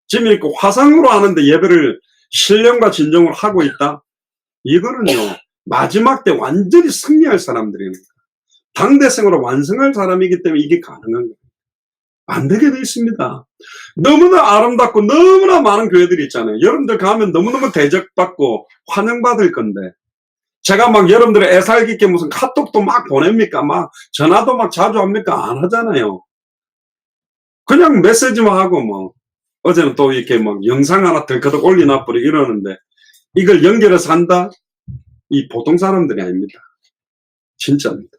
지금 이렇게 화상으로 하는데 예배를 신령과 진정으로 하고 있다? 이거는요 마지막 때 완전히 승리할 사람들입니다. 당대생으로 완성할 사람이기 때문에 이게 가능한 거예요. 안 되게 돼 있습니다. 너무나 아름답고 너무나 많은 교회들이 있잖아요. 여러분들 가면 너무너무 대접받고 환영받을 건데 제가 여러분들의 애살 깊게 무슨 카톡도 보냅니까? 전화도 자주 합니까? 안 하잖아요. 그냥 메시지만 하고 어제는 또 이렇게 영상 하나 덜커덕 올려놔버리고 이러는데 이걸 연결해서 한다? 이 보통 사람들이 아닙니다. 진짜입니다.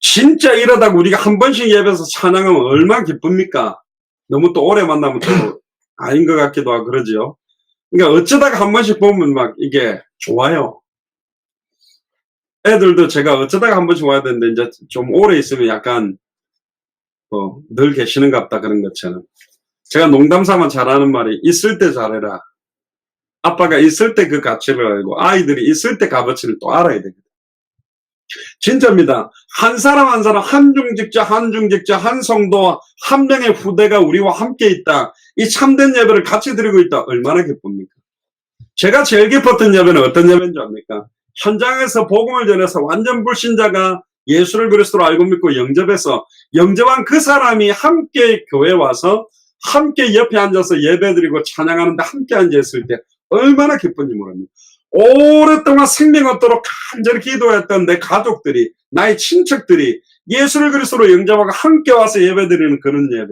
진짜 이러다가 우리가 한 번씩 예배에서 찬양하면 얼마나 기쁩니까? 너무 또 오래 만나면 또 아닌 것 같기도 하고 그러죠. 그러니까 어쩌다가 한 번씩 보면 이게 좋아요. 애들도 제가 어쩌다가 한 번씩 와야 되는데 이제 좀 오래 있으면 약간 늘 계시는갑다 그런 것처럼 제가 농담삼아 잘하는 말이 있을 때 잘해라. 아빠가 있을 때 그 가치를 알고 아이들이 있을 때 값어치를 또 알아야 됩니다. 진짜입니다. 한 사람 한 사람, 한 중직자, 한 성도, 한 명의 후대가 우리와 함께 있다. 이 참된 예배를 같이 드리고 있다. 얼마나 기쁩니까? 제가 제일 기뻤던 예배는 어떤 예배인지 압니까? 현장에서 복음을 전해서 완전 불신자가 예수를 그리스도로 알고 믿고 영접해서 영접한 그 사람이 함께 교회 와서 함께 옆에 앉아서 예배드리고 찬양하는데 함께 앉아있을 때 얼마나 기쁜지 모릅니다. 오랫동안 생명 얻도록 간절히 기도했던 내 가족들이, 나의 친척들이 예수를 그리스도로 영접하고 함께 와서 예배드리는 그런 예배.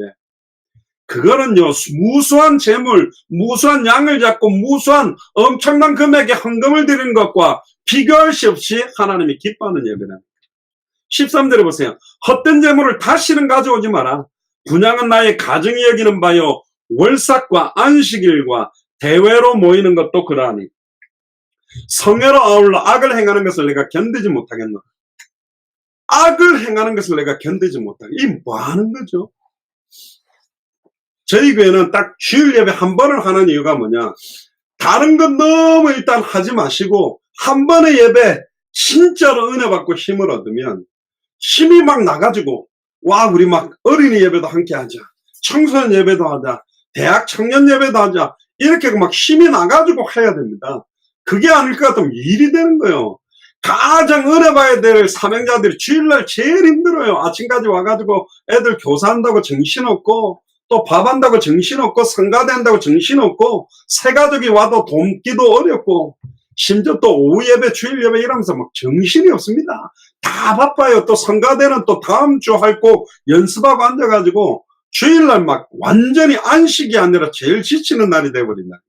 그거는요, 무수한 재물, 무수한 양을 잡고 무수한 엄청난 금액의 헌금을 드리는 것과 비교할 수 없이 하나님이 기뻐하는 예배는. 13절에 보세요. 헛된 재물을 다시는 가져오지 마라. 분양은 나의 가정이 여기는 바요. 월삭과 안식일과 대회로 모이는 것도 그러하니. 성회로 아울러 악을 행하는 것을 내가 견디지 못하겠노라. 악을 행하는 것을 내가 견디지 못하겠노라. 이 뭐 하는 거죠? 저희 교회는 딱 주일 예배 한 번을 하는 이유가 뭐냐? 다른 건 너무 일단 하지 마시고 한 번의 예배 진짜로 은혜 받고 힘을 얻으면 힘이 막 나가지고 와 우리 막 어린이 예배도 함께 하자, 청소년 예배도 하자, 대학 청년 예배도 하자, 이렇게 막 힘이 나가지고 해야 됩니다. 그게 아닐 것 같으면 일이 되는 거예요. 가장 은혜 봐야 될 사명자들이 주일날 제일 힘들어요. 아침까지 와가지고 애들 교사한다고 정신없고 또 밥한다고 정신없고 성가대한다고 정신없고 새가족이 와도 돕기도 어렵고 심지어 또 오후 예배 주일 예배 이러면서 막 정신이 없습니다. 다 바빠요. 또 성가대는 또 다음 주 할 거 연습하고 앉아가지고 주일날 막 완전히 안식이 아니라 제일 지치는 날이 돼버린다.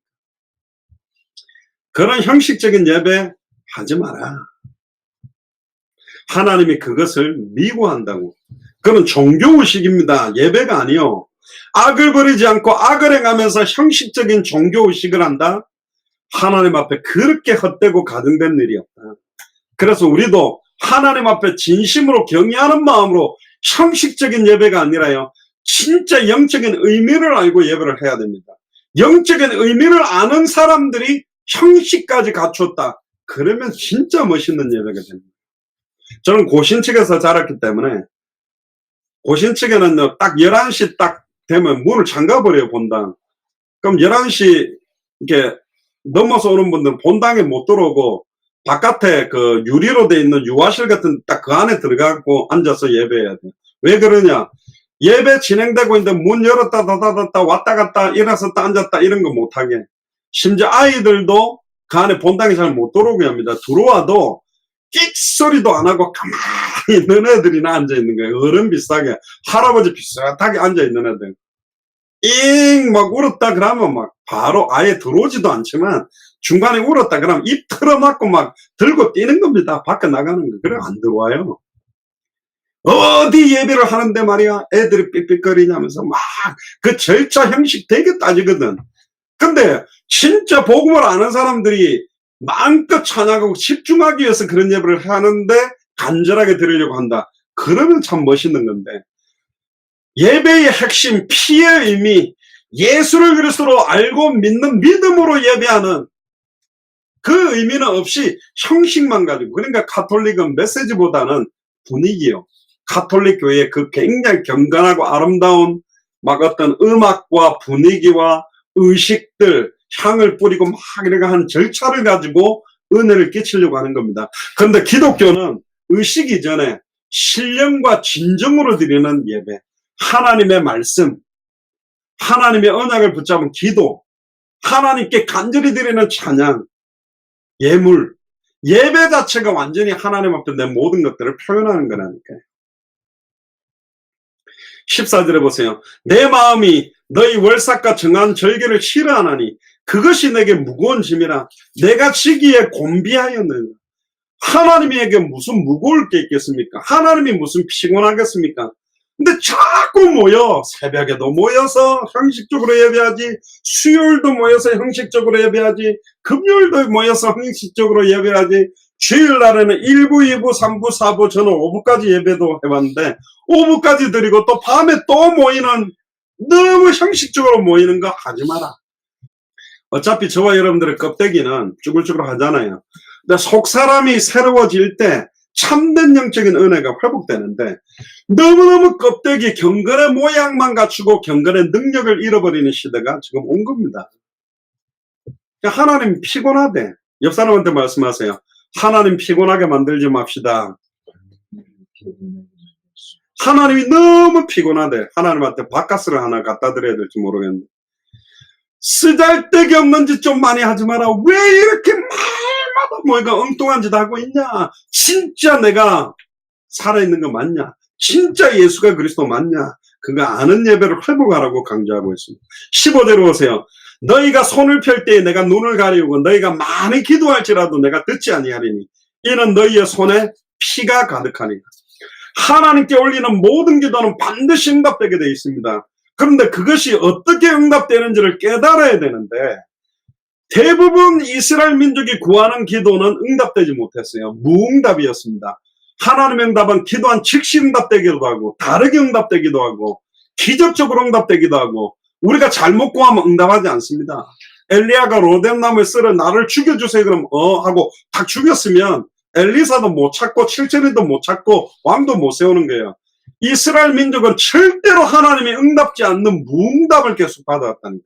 그런 형식적인 예배 하지 마라. 하나님이 그것을 미워한다고. 그건 종교의식입니다. 예배가 아니요. 악을 버리지 않고 악을 행하면서 형식적인 종교의식을 한다? 하나님 앞에 그렇게 헛되고 가등된 일이 없다. 그래서 우리도 하나님 앞에 진심으로 경외하는 마음으로 형식적인 예배가 아니라요, 진짜 영적인 의미를 알고 예배를 해야 됩니다. 영적인 의미를 아는 사람들이 형식까지 갖췄다. 그러면 진짜 멋있는 예배가 됩니다. 저는 고신측에서 자랐기 때문에 고신측에는 딱 11시 딱 되면 문을 잠가버려요, 본당. 그럼 11시 이렇게 넘어서 오는 분들은 본당에 못 들어오고 바깥에 그 유리로 돼 있는 유아실 같은 딱 그 안에 들어가고 앉아서 예배해야 돼요. 왜 그러냐? 예배 진행되고 있는데 문 열었다 닫았다 왔다 갔다 일어섰다 앉았다 이런 거 못하게. 심지어 아이들도 그 안에 본당에 잘 못 들어오게 합니다. 들어와도 끽소리도 안 하고 가만히 있는 애들이나 앉아있는 거예요. 어른 비슷하게, 할아버지 비슷하게 앉아있는 애들. 막 울었다 그러면 막 바로 아예 들어오지도 않지만 중간에 울었다 그러면 입 틀어막고 막 들고 뛰는 겁니다. 밖에 나가는 거. 그래 안 들어와요. 어디 예배를 하는데 말이야 애들이 삑삑거리냐면서 막 그 절차 형식 되게 따지거든. 근데 진짜 복음을 아는 사람들이 마음껏 찬양하고 집중하기 위해서 그런 예배를 하는데 간절하게 드리려고 한다. 그러면 참 멋있는 건데, 예배의 핵심, 피의 의미, 예수를 그리스도로 알고 믿는 믿음으로 예배하는 그 의미는 없이 형식만 가지고, 그러니까 가톨릭은 메시지보다는 분위기요. 가톨릭 교회의 그 굉장히 경건하고 아름다운 막 어떤 음악과 분위기와 의식들, 향을 뿌리고 막 이렇게 하는 절차를 가지고 은혜를 끼치려고 하는 겁니다. 그런데 기독교는 의식 이전에 신령과 진정으로 드리는 예배, 하나님의 말씀, 하나님의 언약을 붙잡은 기도, 하나님께 간절히 드리는 찬양, 예물, 예배 자체가 완전히 하나님 앞에 내 모든 것들을 표현하는 거라니까요. 14절에 보세요. 내 마음이 너희 월삭과 정한 절개를 싫어하나니 그것이 내게 무거운 짐이라 내가 지기에 곤비하였느냐. 하나님에게 무슨 무거울 게 있겠습니까? 하나님이 무슨 피곤하겠습니까? 근데 자꾸 모여, 새벽에도 모여서 형식적으로 예배하지, 수요일도 모여서 형식적으로 예배하지, 금요일도 모여서 형식적으로 예배하지, 주일날에는 1부, 2부, 3부, 4부, 저는 5부까지 예배도 해봤는데 5부까지 드리고 또 밤에 또 모이는, 너무 형식적으로 모이는 거 하지 마라. 어차피 저와 여러분들의 껍데기는 쭈글쭈글 하잖아요. 근데 속 사람이 새로워질 때 참된 영적인 은혜가 회복되는데 너무너무 껍데기 경건의 모양만 갖추고 경건의 능력을 잃어버리는 시대가 지금 온 겁니다. 하나님 피곤하대. 옆 사람한테 말씀하세요. 하나님 피곤하게 만들지 맙시다. 하나님이 너무 피곤하대. 하나님한테 밥가스를 하나 갖다 드려야 될지 모르겠는데. 쓰잘데기 없는 짓 좀 많이 하지 마라. 왜 이렇게 말마다 뭐가 엉뚱한 짓 하고 있냐. 진짜 내가 살아있는 거 맞냐. 진짜 예수가 그리스도 맞냐. 그거 아는 예배를 회복하라고 강조하고 있습니다. 15절로 오세요. 너희가 손을 펼 때에 내가 눈을 가리우고 너희가 많이 기도할지라도 내가 듣지 아니하리니 이는 너희의 손에 피가 가득하니라. 하나님께 올리는 모든 기도는 반드시 응답되게 되어 있습니다. 그런데 그것이 어떻게 응답되는지를 깨달아야 되는데 대부분 이스라엘 민족이 구하는 기도는 응답되지 못했어요. 무응답이었습니다. 하나님의 응답은 기도한 즉시 응답되기도 하고 다르게 응답되기도 하고 기적적으로 응답되기도 하고 우리가 잘못 구하면 응답하지 않습니다. 엘리야가 로뎀나무에 쓸어 나를 죽여주세요 그럼 하고 딱 죽였으면 엘리사도 못 찾고 7천리도 못 찾고 왕도 못 세우는 거예요. 이스라엘 민족은 절대로 하나님이 응답지 않는 무응답을 계속 받아왔다니까.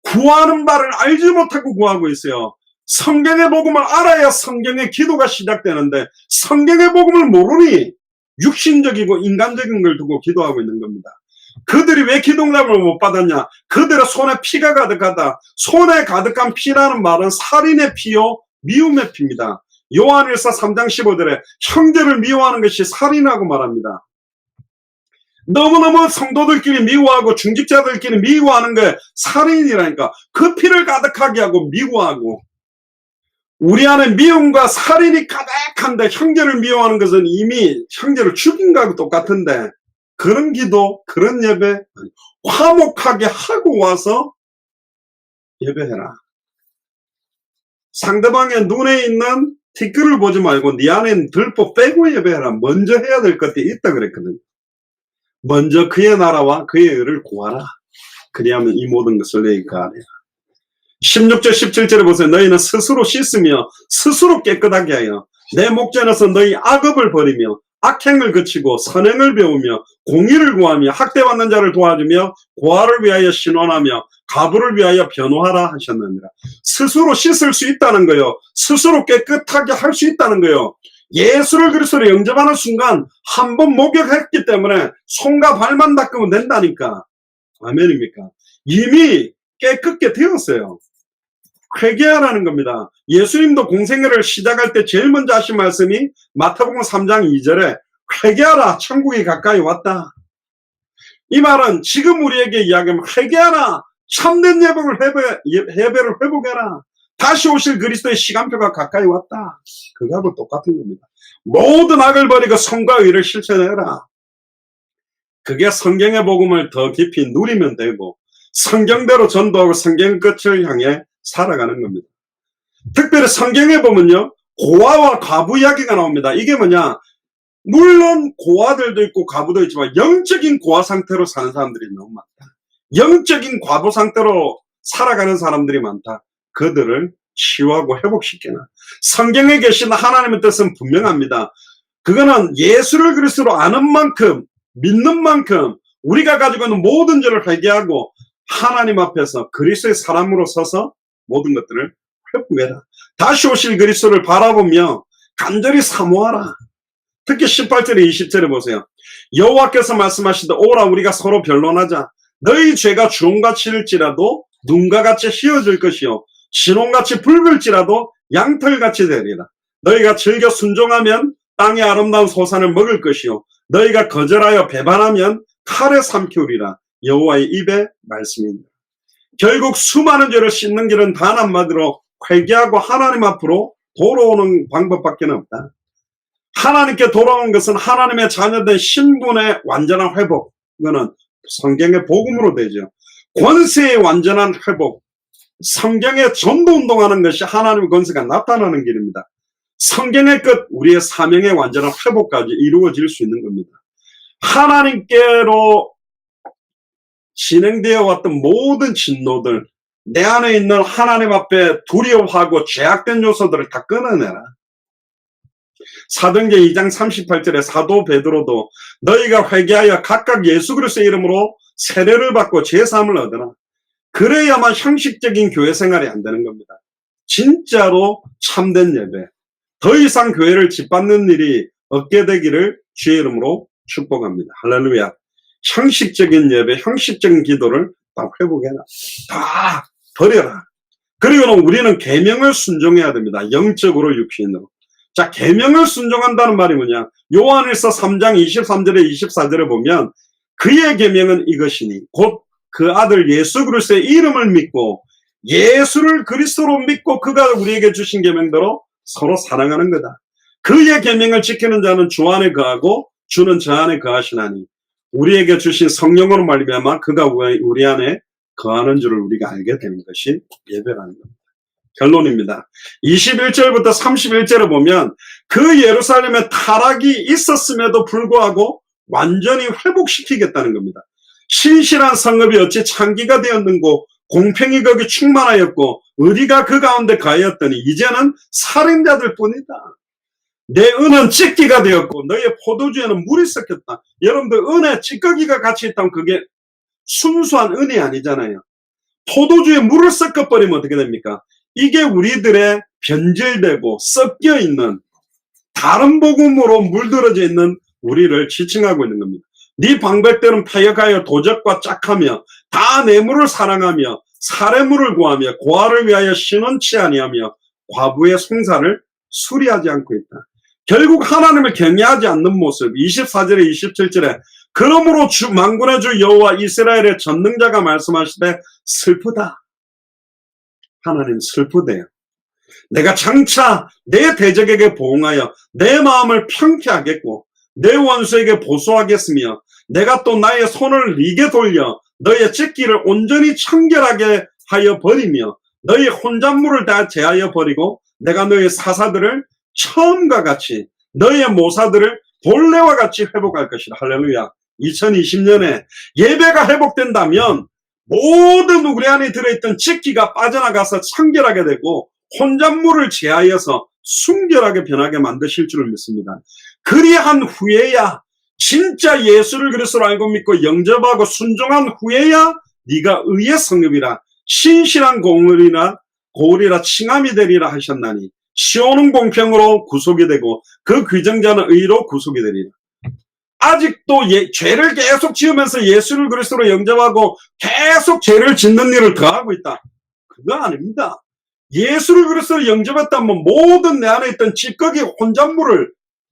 구하는 바를 알지 못하고 구하고 있어요. 성경의 복음을 알아야 성경의 기도가 시작되는데 성경의 복음을 모르니 육신적이고 인간적인 걸 두고 기도하고 있는 겁니다. 그들이 왜 기도응답을 못 받았냐? 그들의 손에 피가 가득하다. 손에 가득한 피라는 말은 살인의 피요 미움의 피입니다. 요한일서 3장 15절에 형제를 미워하는 것이 살인하고 말합니다. 너무너무 성도들끼리 미워하고 중직자들끼리 미워하는 게 살인이라니까. 그 피를 가득하게 하고 미워하고 우리 안에 미움과 살인이 가득한데 형제를 미워하는 것은 이미 형제를 죽인 거하고 똑같은데 그런 기도, 그런 예배 화목하게 하고 와서 예배해라. 상대방의 눈에 있는 티끌을 보지 말고 네 안에 들보 빼고 예배해라. 먼저 해야 될 것들이 있다 그랬거든요. 먼저 그의 나라와 그의 의를 구하라. 그리하면 이 모든 것을 내게 가하리라. 16절 17절에 보세요. 너희는 스스로 씻으며 스스로 깨끗하게 하여 내 목전에서 너희 악업을 버리며 악행을 그치고 선행을 배우며 공의를 구하며 학대받는 자를 도와주며 고아를 위하여 신원하며 가부를 위하여 변호하라 하셨느니라. 스스로 씻을 수 있다는 거요. 스스로 깨끗하게 할 수 있다는 거요. 예수를 그리스도로 영접하는 순간 한 번 목욕했기 때문에 손과 발만 닦으면 된다니까. 아멘입니까? 이미 깨끗게 되었어요. 회개하라는 겁니다. 예수님도 공생애를 시작할 때 제일 먼저 하신 말씀이 마태복음 3장 2절에 회개하라 천국이 가까이 왔다. 이 말은 지금 우리에게 이야기하면 회개하라 참된 예배를 회복해라. 다시 오실 그리스도의 시간표가 가까이 왔다. 그거하고 똑같은 겁니다. 모든 악을 버리고 선과 의를 실천해라. 그게 성경의 복음을 더 깊이 누리면 되고 성경대로 전도하고 성경의 끝을 향해 살아가는 겁니다. 특별히 성경에 보면요 고아와 과부 이야기가 나옵니다. 이게 뭐냐, 물론 고아들도 있고 과부도 있지만 영적인 고아 상태로 사는 사람들이 너무 많다. 영적인 과부 상태로 살아가는 사람들이 많다. 그들을 치유하고 회복시키는 성경에 계신 하나님의 뜻은 분명합니다. 그거는 예수를 그리스도로 아는 만큼 믿는 만큼 우리가 가지고 있는 모든 죄를 회개하고 하나님 앞에서 그리스도의 사람으로 서서 모든 것들을 회복해라. 다시 오실 그리스도를 바라보며 간절히 사모하라. 특히 18절에 20절에 보세요. 여호와께서 말씀하시되 오라 우리가 서로 변론하자. 너희 죄가 주홍같이 일지라도 눈과 같이 희어질 것이요 진홍같이 붉을지라도 양털같이 되리라. 너희가 즐겨 순종하면 땅의 아름다운 소산을 먹을 것이요 너희가 거절하여 배반하면 칼에 삼키우리라. 여호와의 입의 말씀입니다. 결국 수많은 죄를 씻는 길은 단 한마디로 회개하고 하나님 앞으로 돌아오는 방법밖에 없다. 하나님께 돌아오는 것은 하나님의 자녀된 신분의 완전한 회복, 이거는 성경의 복음으로 되죠. 권세의 완전한 회복, 성경의 전도운동하는 것이 하나님의 권세가 나타나는 길입니다. 성경의 끝, 우리의 사명의 완전한 회복까지 이루어질 수 있는 겁니다. 하나님께로 진행되어 왔던 모든 진노들, 내 안에 있는 하나님 앞에 두려워하고 죄악된 요소들을 다 끊어내라. 사도행전 2장 38절에 사도 베드로도 너희가 회개하여 각각 예수 그리스도의 이름으로 세례를 받고 제사함을 얻으라. 그래야만 형식적인 교회 생활이 안 되는 겁니다. 진짜로 참된 예배. 더 이상 교회를 짓밟는 일이 없게 되기를 주의 이름으로 축복합니다. 할렐루야. 형식적인 예배, 형식적인 기도를 다 회복해라. 다 버려라. 그리고는 우리는 계명을 순종해야 됩니다. 영적으로 육신으로. 자, 계명을 순종한다는 말이 뭐냐? 요한일서 3장 23절에 24절에 보면 그의 계명은 이것이니 곧 그 아들 예수 그리스도의 이름을 믿고 예수를 그리스도로 믿고 그가 우리에게 주신 계명대로 서로 사랑하는 거다. 그의 계명을 지키는 자는 주 안에 거하고 주는 저 안에 거하시나니 우리에게 주신 성령으로 말미암아 그가 우리 안에 거하는 줄을 우리가 알게 되는 것이 예배라는 겁니다. 결론입니다. 21절부터 31절에 보면 그 예루살렘에 타락이 있었음에도 불구하고 완전히 회복시키겠다는 겁니다. 신실한 성읍이 어찌 창기가 되었는고 공평이 거기 충만하였고 의리가 그 가운데 가하였더니 이제는 살인자들 뿐이다. 내 은은 찢기가 되었고 너의 포도주에는 물이 섞였다. 여러분들 은에 찌꺼기가 같이 있다면 그게 순수한 은이 아니잖아요. 포도주에 물을 섞어버리면 어떻게 됩니까? 이게 우리들의 변질되고 섞여있는 다른 복음으로 물들어져 있는 우리를 지칭하고 있는 겁니다. 네 방백들은 패역하여 도적과 짝하며 다 뇌물을 사랑하며 사례물을 구하며 고아를 위하여 신원치 아니하며 과부의 송사를 수리하지 않고 있다. 결국 하나님을 경외하지 않는 모습. 24절에 27절에 그러므로 만군의 주 여호와 이스라엘의 전능자가 말씀하시되 슬프다. 하나님 슬프대요. 내가 장차 내 대적에게 보응하여 내 마음을 평쾌하겠고 내 원수에게 보수하겠으며 내가 또 나의 손을 네게 돌려 너의 찢기를 온전히 청결하게 하여 버리며 너의 혼잣물을 다 제하여 버리고 내가 너의 사사들을 처음과 같이 너의 모사들을 본래와 같이 회복할 것이다. 할렐루야. 2020년에 예배가 회복된다면 모든 우리 안에 들어있던 찢기가 빠져나가서 청결하게 되고 혼잣물을 제하여서 순결하게 변하게 만드실 줄을 믿습니다. 그리한 후에야 진짜 예수를 그리스도로 알고 믿고 영접하고 순종한 후에야 네가 의의 성읍이라 신실한 고을이라 칭함이 되리라 하셨나니 시온은 공평으로 구속이 되고 그 귀정자는 의로 구속이 되리라. 아직도 죄를 계속 지으면서 예수를 그리스도로 영접하고 계속 죄를 짓는 일을 더하고 있다. 그거 아닙니다. 예수를 그리스도로 영접했다면 모든 내 안에 있던 찌꺼기 혼잣물을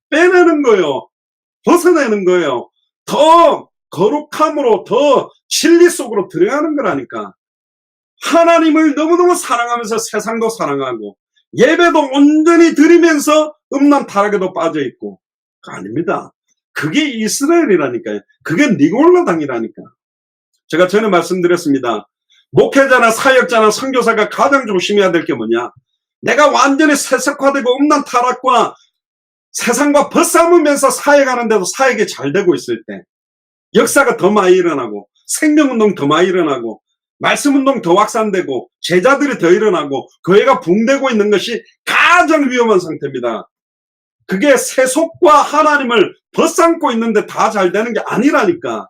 빼내는 거예요. 벗어내는 거예요. 더 거룩함으로 더 진리 속으로 들어가는 거라니까. 하나님을 너무너무 사랑하면서 세상도 사랑하고 예배도 온전히 드리면서 음란 타락에도 빠져있고. 그거 아닙니다. 그게 이스라엘이라니까요. 그게 니골라 당이라니까. 제가 전에 말씀드렸습니다. 목회자나 사역자나 선교사가 가장 조심해야 될 게 뭐냐. 내가 완전히 세속화되고 음란 타락과 세상과 벗삼으면서 사역하는데도 사역이 잘 되고 있을 때 역사가 더 많이 일어나고 생명운동 더 많이 일어나고 말씀운동 더 확산되고 제자들이 더 일어나고 교회가 붕대고 있는 것이 가장 위험한 상태입니다. 그게 세속과 하나님을 벗삼고 있는데 다 잘 되는 게 아니라니까.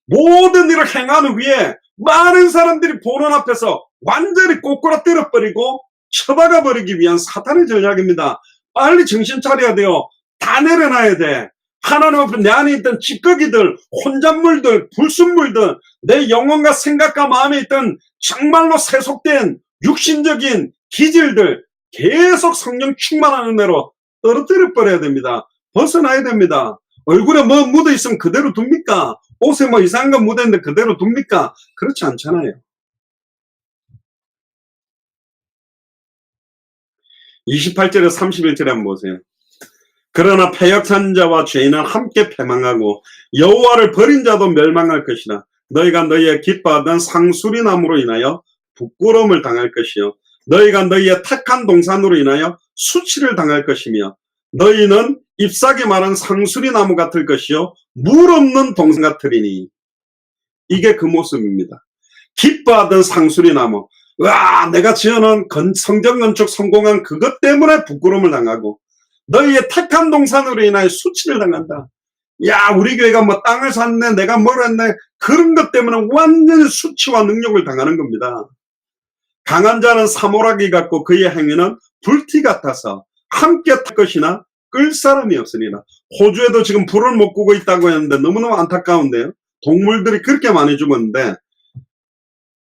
모든 일을 행하는 후에 많은 사람들이 보는 앞에서 완전히 꼬꾸라뜨려버리고 쳐박아 버리기 위한 사탄의 전략입니다. 빨리 정신 차려야 돼요. 다 내려놔야 돼. 하나님 앞에 내 안에 있던 찌꺼기들, 혼잣물들, 불순물들, 내 영혼과 생각과 마음에 있던 정말로 세속된 육신적인 기질들 계속 성령 충만하는 대로 떨어뜨려 버려야 됩니다. 벗어나야 됩니다. 얼굴에 뭐 묻어 있으면 그대로 둡니까? 옷에 뭐 이상한 거 묻어 있는데 그대로 둡니까? 그렇지 않잖아요. 28절에 31절에 한번 보세요. 그러나 패역한 자와 죄인은 함께 패망하고 여호와를 버린 자도 멸망할 것이라. 너희가 너희의 기뻐하던 상수리나무로 인하여 부끄러움을 당할 것이요 너희가 너희의 택한 동산으로 인하여 수치를 당할 것이며 너희는 잎사귀 마른 상수리나무 같을 것이요 물 없는 동산 같으리니. 이게 그 모습입니다. 기뻐하던 상수리나무. 와, 내가 지어놓은 성전 건축 성공한 그것 때문에 부끄러움을 당하고 너희의 택한 동산으로 인하여 수치를 당한다. 야, 우리 교회가 뭐 땅을 샀네, 내가 뭘 했네, 그런 것 때문에 완전히 수치와 능욕을 당하는 겁니다. 강한 자는 사모라기 같고 그의 행위는 불티 같아서 함께 탈 것이나 끌 사람이 없으니라. 호주에도 지금 불을 못 끄고 있다고 했는데 너무너무 안타까운데요. 동물들이 그렇게 많이 죽었는데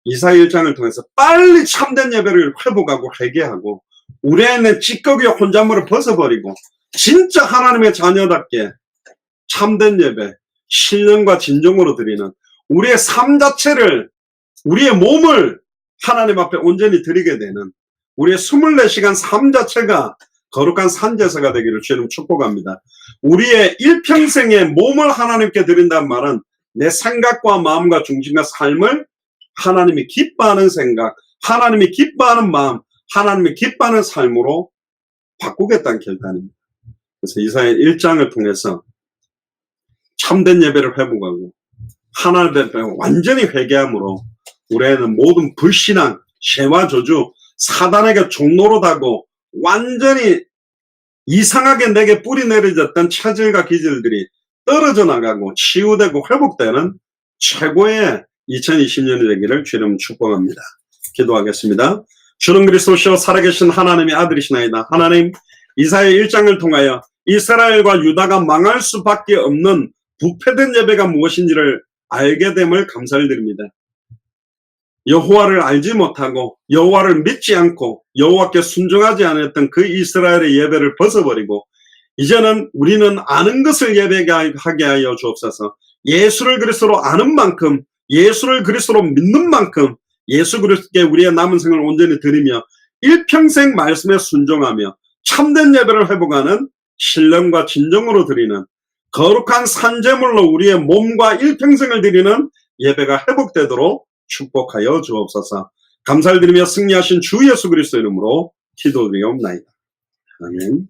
이사야 1장을 통해서 빨리 참된 예배를 회복하고 회개하고 우리 안에 찌꺼기와 혼잣물을 벗어버리고 진짜 하나님의 자녀답게 참된 예배, 신령과 진정으로 드리는 우리의 삶 자체를, 우리의 몸을 하나님 앞에 온전히 드리게 되는 우리의 24시간 삶 자체가 거룩한 산제사가 되기를 주님 축복합니다. 우리의 일평생의 몸을 하나님께 드린다는 말은 내 생각과 마음과 중심과 삶을 하나님이 기뻐하는 생각, 하나님이 기뻐하는 마음, 하나님이 기뻐하는 삶으로 바꾸겠다는 결단입니다. 그래서 이사야 1장을 통해서 참된 예배를 회복하고 하나님 앞에 완전히 회개함으로 우리는 모든 불신앙, 죄와 저주, 사단에게 종노릇하고 완전히 이상하게 내게 뿌리 내려졌던 차질과 기질들이 떨어져 나가고 치유되고 회복되는 최고의 2020년이 되기를 주님 축복합니다. 기도하겠습니다. 주는 그리스도시요 살아계신 하나님의 아들이시나이다. 하나님, 이사야 1장을 통하여 이스라엘과 유다가 망할 수밖에 없는 부패된 예배가 무엇인지를 알게 됨을 감사를 드립니다. 여호와를 알지 못하고 여호와를 믿지 않고 여호와께 순종하지 않았던 그 이스라엘의 예배를 벗어버리고 이제는 우리는 아는 것을 예배하게 하여 주옵소서. 예수를 그리스도로 아는 만큼, 예수를 그리스도로 믿는 만큼 예수 그리스도께 우리의 남은 생을 온전히 드리며 일평생 말씀에 순종하며 참된 예배를 회복하는 신령과 진정으로 드리는 거룩한 산제물로 우리의 몸과 일평생을 드리는 예배가 회복되도록 축복하여 주옵소서. 감사를 드리며 승리하신 주 예수 그리스도 이름으로 기도드리옵나이다. 아멘.